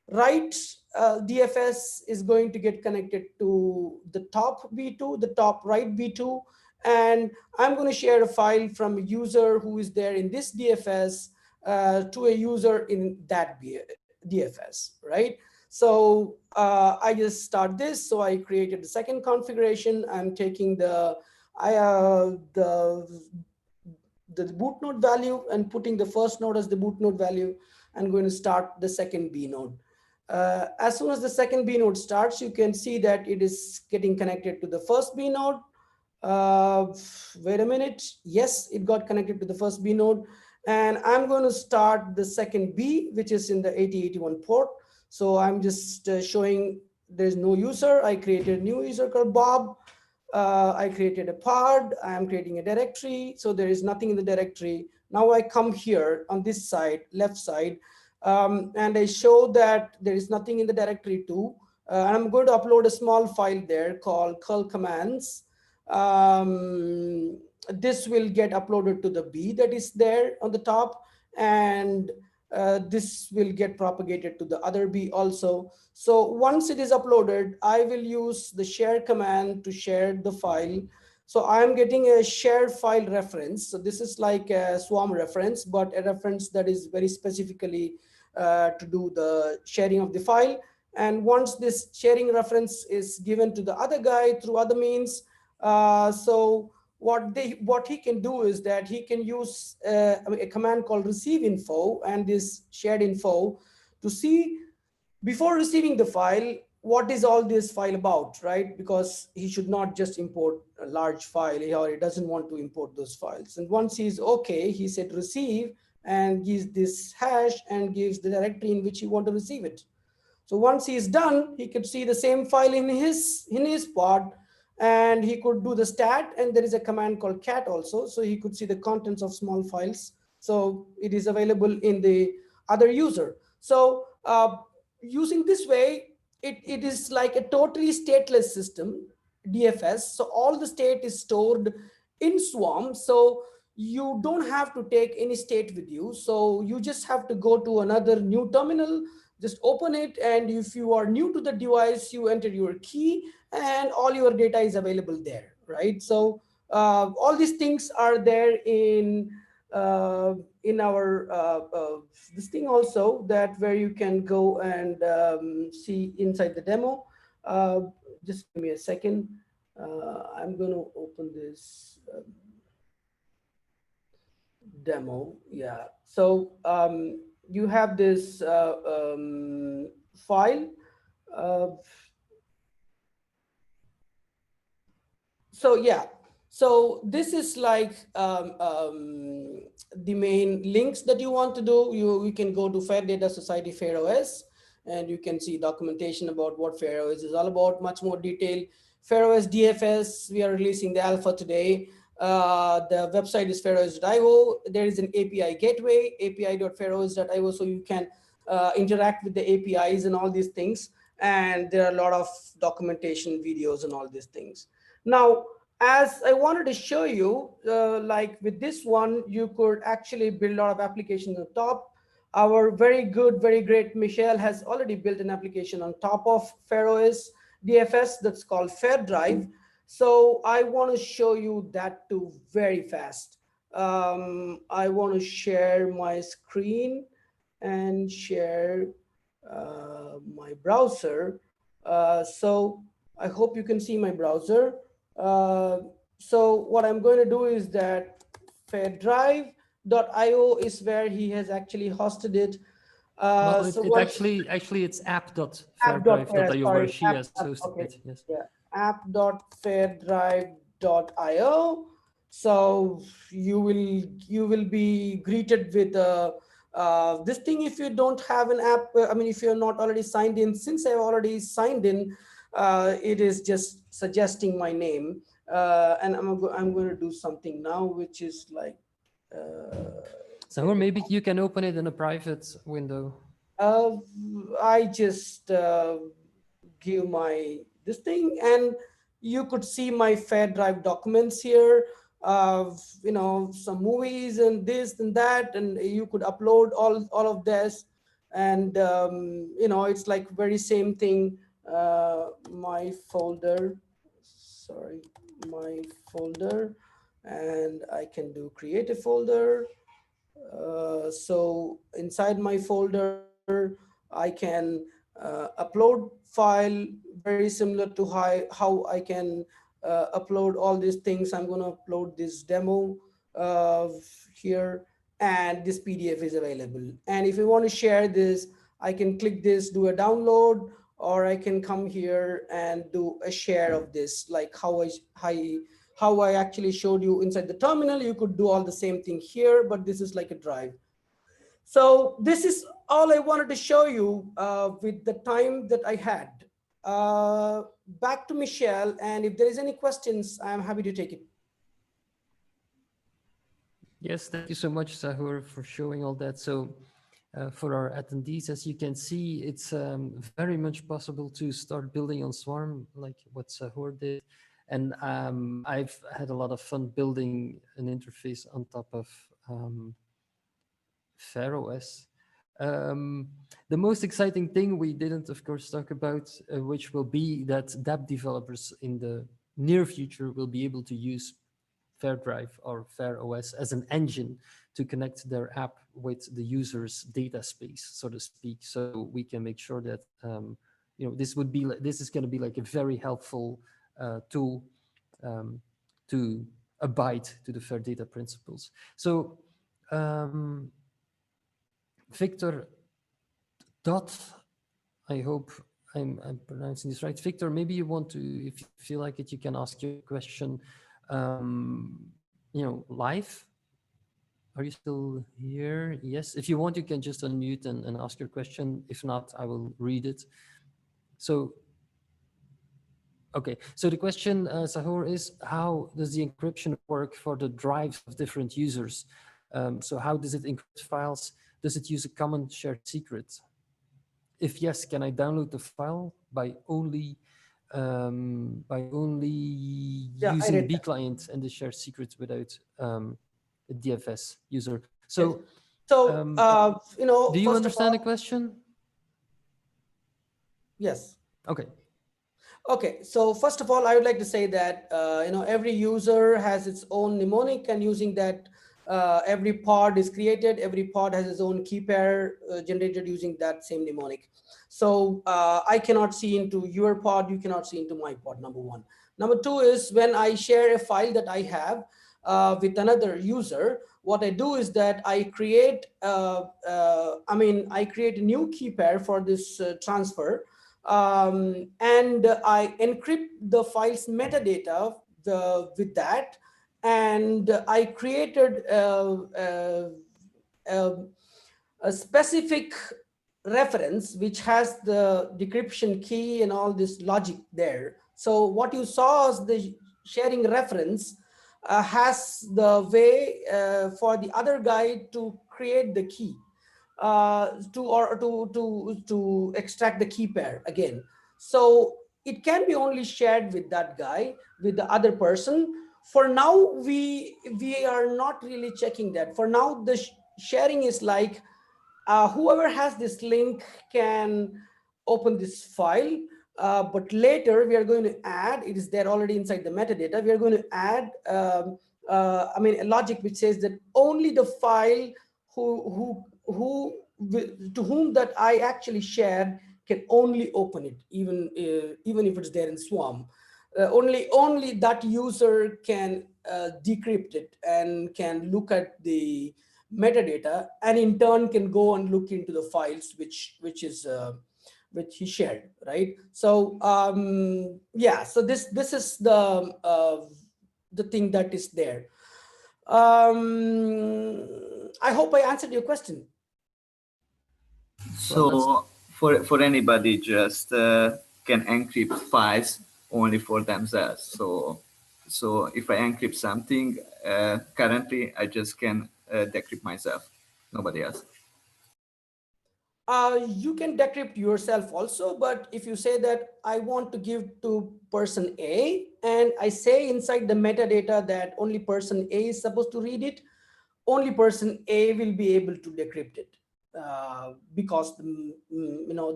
Right DFS is going to get connected to the top B2, the top right B2. And I'm going to share a file from a user who is there in this DFS to a user in that DFS, right? So I just start this. So I created the second configuration. I'm taking the boot node value and putting the first node as the boot node value. I'm going to start the second B node. As soon as the second B node starts, you can see that it is getting connected to the first B node. Wait a minute. Yes, it got connected to the first B node. And I'm going to start the second B, which is in the 8081 port. So I'm just showing there's no user. I created a new user called Bob. I created a pod. I am creating a directory. So there is nothing in the directory. Now I come here on this side, left side, and I show that there is nothing in the directory too. And I'm going to upload a small file there called curl commands. This will get uploaded to the B that is there on the top, and this will get propagated to the other B also. So once it is uploaded, I will use the share command to share the file. So I'm getting a share file reference. So this is like a Swarm reference, but a reference that is very specifically to do the sharing of the file. And once this sharing reference is given to the other guy through other means, so what he can do is that he can use a command called receive info and this shared info to see before receiving the file, what is all this file about, right? Because he should not just import a large file, or he doesn't want to import those files. And once he's okay, he said receive and gives this hash and gives the directory in which he want to receive it. So once he's done, he could see the same file in his pod, and he could do the stat, and there is a command called cat also. So he could see the contents of small files. So it is available in the other user. So using this way, it is like a totally stateless system, DFS. So all the state is stored in Swarm. So you don't have to take any state with you. So you just have to go to another new terminal, just open it. And if you are new to the device, you enter your key and all your data is available there, right? So all these things are there in our this thing also, that where you can go and see inside the demo. Just give me a second. I'm going to open this demo. Yeah. So you have this file. So yeah. So this is like the main links that you want to do. You can go to Fair Data Society fairOS, and you can see documentation about what fairOS is all about, much more detail. fairOS DFS, we are releasing the alpha today. The website is fairos.io. There is an API gateway, api.fairos.io, so you can interact with the APIs and all these things. And there are a lot of documentation, videos, and all these things. Now, as I wanted to show you, like with this one, you could actually build a lot of applications on top. Our very good, very great Michelle has already built an application on top of fairOS DFS that's called fairdrive. So I want to show you that too very fast. I want to share my screen and share my browser. So I hope you can see my browser. So what I'm going to do is that fairdrive.io is where he has actually hosted it. Well, So actually it's app.fairdrive.io where she has hosted it. Yes. Yeah, app.fairdrive.io. So you will be greeted with this thing if you don't have an app. I mean, if you're not already signed in. Since I've already signed in, it is just suggesting my name, and I'm going to do something now, which is like. So, or maybe you can open it in a private window. I just give my this thing, and you could see my fairdrive documents here. You know, some movies and this and that, and you could upload all of this, and you know, it's like very same thing. My folder, sorry, my folder, and I can do create a folder. So inside my folder, I can upload file very similar to how I can upload all these things. I'm going to upload this demo here, and this PDF is available. And if you want to share this, I can click this, do a download, or I can come here and do a share of this, like how I actually showed you inside the terminal. You could do all the same thing here, but this is like a drive. So this is all I wanted to show you with the time that I had. Back to Michelle, and if there is any questions, I'm happy to take it. Yes, thank you so much, Sahur, for showing all that. So for our attendees, as you can see, it's very much possible to start building on Swarm, like what Sahur did. And I've had a lot of fun building an interface on top of fairOS. The most exciting thing we didn't, of course, talk about, which will be that dApp developers in the near future will be able to use fairdrive or fairOS as an engine to connect their app with the user's data space, so to speak. So we can make sure that this would be this is going to be like a very helpful tool to abide to the fair data principles. So Victor Dot, I hope I'm pronouncing this right. Victor, maybe you want to, if you feel like it, you can ask your question, live. Are you still here? Yes. If you want, you can just unmute and ask your question. If not, I will read it. So, okay. So the question, Sahur, is how does the encryption work for the drives of different users? So how does it encrypt files? Does it use a common shared secret? If yes, can I download the file by only using B client and the shared secret without a DFS user? So, do you understand the question? Yes. Okay. Okay, so first of all, I would like to say that every user has its own mnemonic, and using that, every pod is created. Every pod has its own key pair generated using that same mnemonic. So I cannot see into your pod. You cannot see into my pod. Number one. Number two is when I share a file that I have with another user, what I do is that I create I create a new key pair for this transfer. And I encrypt the file's metadata with that, and I created a specific reference which has the decryption key and all this logic there. So what you saw as the sharing reference has the way for the other guy to create the key. To extract the key pair again. So it can be only shared with that guy, with the other person. For now, we are not really checking that. For now, the sharing is like whoever has this link can open this file. But later we are going to add, it is there already inside the metadata, we are going to add a logic which says that only the file to whom that I actually shared can only open it, even if it's there in Swarm. Only that user can decrypt it and can look at the metadata, and in turn can go and look into the files which he shared, right? So yeah, so this is the thing that is there. I hope I answered your question. So for anybody just can encrypt files only for themselves. So if I encrypt something, currently I just can decrypt myself, nobody else. You can decrypt yourself also, but if you say that I want to give to person A, and I say inside the metadata that only person A is supposed to read it, only person A will be able to decrypt it, because the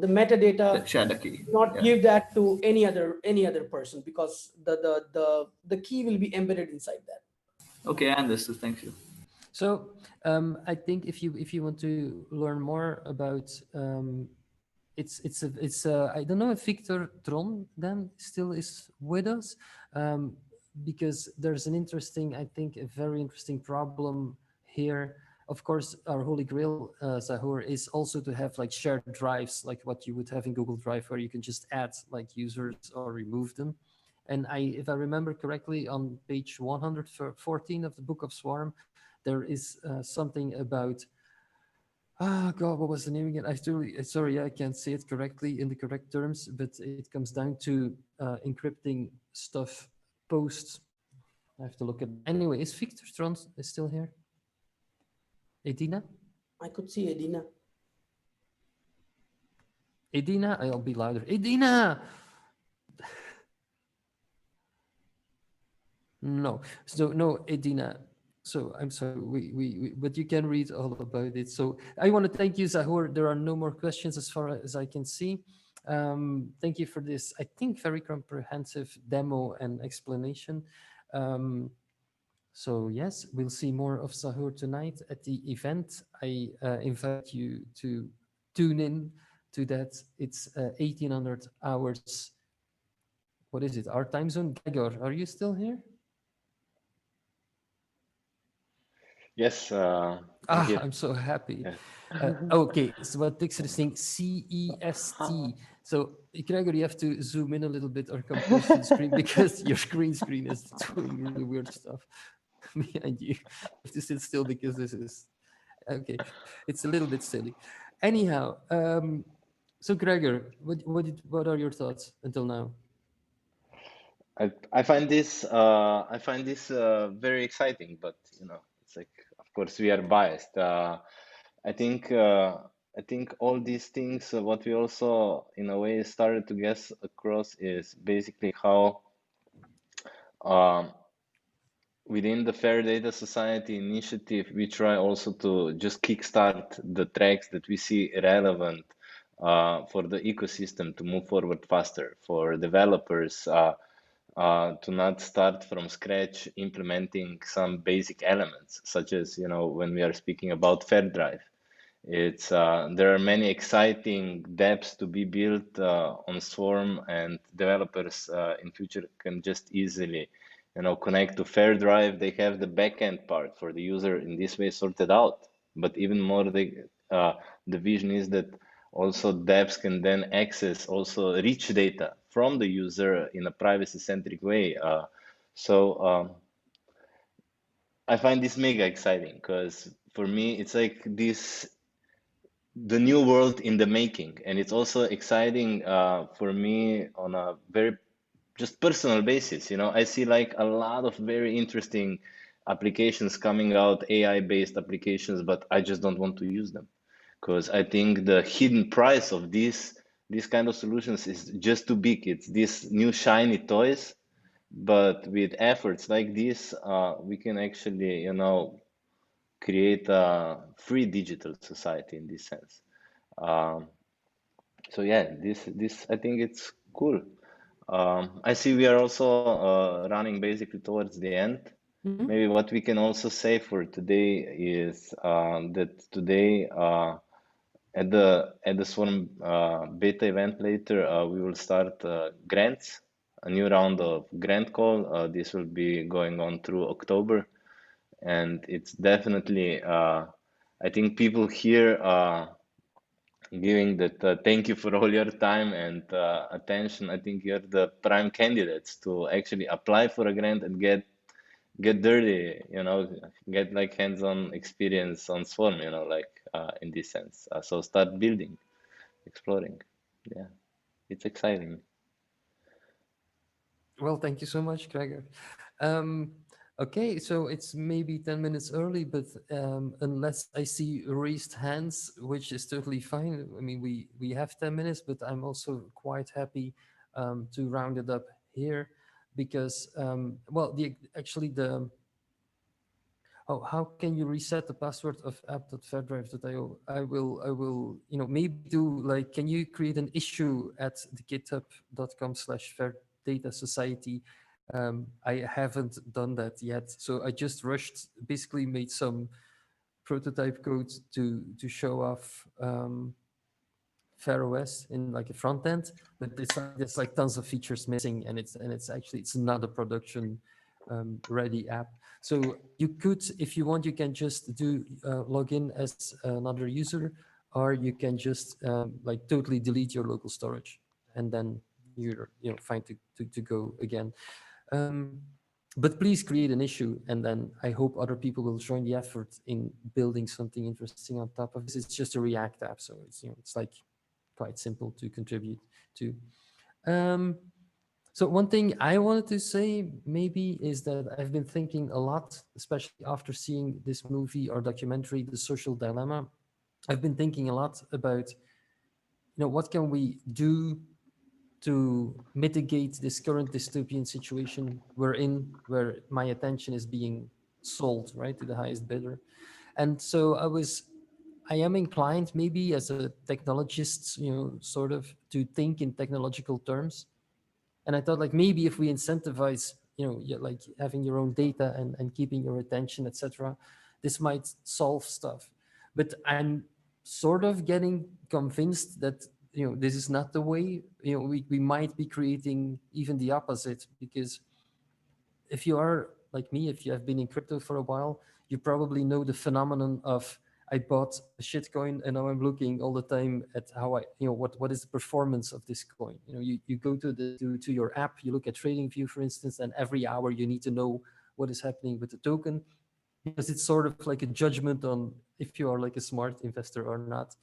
metadata Share the key. not give that to any other person, because the key will be embedded inside that. Okay, I understood. Thank you. So I think if you want to learn more about it's I don't know if Victor Tron then still is with us, because there's an interesting, I think a very interesting problem here. Of course, our holy grail, Sahur, is also to have like shared drives, like what you would have in Google Drive, where you can just add like users or remove them. And if I remember correctly, on page 114 of the Book of Swarm, there is something about, God, what was the name again? Sorry, I can't say it correctly in the correct terms, but it comes down to encrypting stuff post. I have to look at. Anyway, is Victor Trons still here? Edina? I could see Edina. Edina, I'll be louder. Edina! No, so no, Edina. So I'm sorry, but you can read all about it. So I want to thank you, Sahur. There are no more questions as far as I can see. Thank you for this, I think, very comprehensive demo and explanation. So yes, we'll see more of Sahur tonight at the event. I invite you to tune in to that. It's 1800 hours. What is it? Our time zone? Gregor, are you still here? Yes, I'm Ah, here. I'm so happy. Yeah. Okay, so what Dixon is saying, CEST. So Gregor, you have to zoom in a little bit or come close to the screen because your screen is doing really weird stuff behind you. You have to sit still because this is, okay, it's a little bit silly. Anyhow, so Gregor, what are your thoughts until now? I find this very exciting, but you know, it's like, of course we are biased. I think all these things, what we also in a way started to guess across is basically how um, within the Fair Data Society initiative, we try also to just kickstart the tracks that we see relevant for the ecosystem to move forward faster, for developers to not start from scratch implementing some basic elements, such as, you know, when we are speaking about fairdrive. It's there are many exciting dApps to be built on Swarm, and developers in future can just easily, you know, connect to fairdrive. They have the backend part for the user in this way sorted out. But even more, the vision is that also dApps can then access also rich data from the user in a privacy-centric way. I find this mega exciting because for me, it's like the new world in the making, and it's also exciting for me on a very just personal basis. You know, I see like a lot of very interesting applications coming out, AI-based applications, but I just don't want to use them because I think the hidden price of these kind of solutions is just too big. It's these new shiny toys, but with efforts like this, we can actually, you know, create a free digital society in this sense. So yeah, this I think it's cool. I see we are also running basically towards the end. Mhm. Maybe what we can also say for today is that today at the Swarm beta event later, we will start grants, a new round of grant call. This will be going on through October, and it's definitely I think people here giving that thank you for all your time and attention. I think you're the prime candidates to actually apply for a grant and get dirty, you know, get like hands-on experience on Swarm, you know, like in this sense. So start building, exploring. Yeah, it's exciting. Well, thank you so much, Gregor. Okay, so it's maybe 10 minutes early, but unless I see raised hands, which is totally fine. I mean, we have 10 minutes, but I'm also quite happy to round it up here because, well, actually the, oh, how can you reset the password of app.fairdrive.io? I will, you know, maybe do like, can you create an issue at the github.com/fairdatasociety? I haven't done that yet. So I just rushed, basically made some prototype code to show off fairOS in like a front end, but there's like tons of features missing, and it's actually it's not a production ready app. So you could, if you want, you can just do log in as another user, or you can just like totally delete your local storage, and then you're fine to go again. But please create an issue, and then I hope other people will join the effort in building something interesting on top of this. It's just a React app, so it's like quite simple to contribute to. So one thing I wanted to say maybe is that I've been thinking a lot, especially after seeing this movie or documentary, The Social Dilemma. I've been thinking a lot about, what can we do to mitigate this current dystopian situation we're in, where my attention is being sold, right, to the highest bidder. And so I was I am inclined maybe as a technologist, sort of to think in technological terms. And I thought like maybe if we incentivize, like having your own data and keeping your attention, etc., this might solve stuff. But I'm sort of getting convinced that, this is not the way. We might be creating even the opposite, because if you are like me, if you have been in crypto for a while, you probably know the phenomenon of I bought a shit coin and now I'm looking all the time at how what is the performance of this coin. You go to your app, you look at TradingView, for instance, and every hour you need to know what is happening with the token, because it's sort of like a judgment on if you are like a smart investor or not.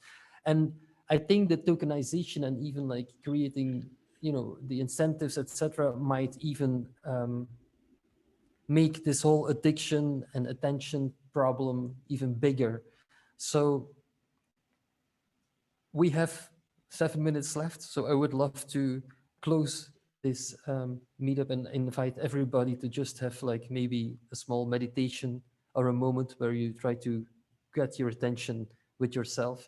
And I think that tokenization and even like creating, the incentives, etc., might even make this whole addiction and attention problem even bigger. So we have 7 minutes left, so I would love to close this meetup and invite everybody to just have like maybe a small meditation or a moment where you try to get your attention with yourself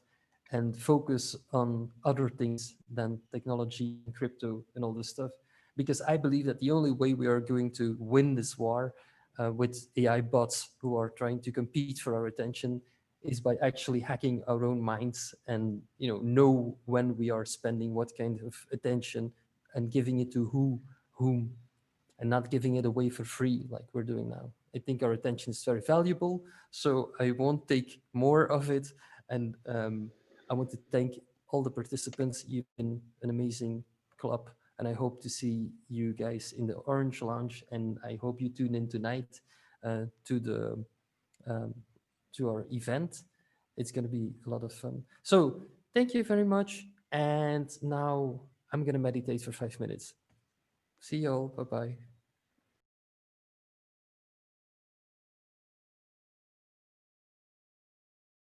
and focus on other things than technology, crypto, and all this stuff. Because I believe that the only way we are going to win this war with AI bots who are trying to compete for our attention is by actually hacking our own minds and know when we are spending what kind of attention and giving it to whom, and not giving it away for free like we're doing now. I think our attention is very valuable, so I won't take more of it. And I want to thank all the participants. You've been an amazing club, and I hope to see you guys in the Orange Lounge. And I hope you tune in tonight to our event. It's going to be a lot of fun. So thank you very much. And now I'm going to meditate for 5 minutes. See you all. Bye-bye.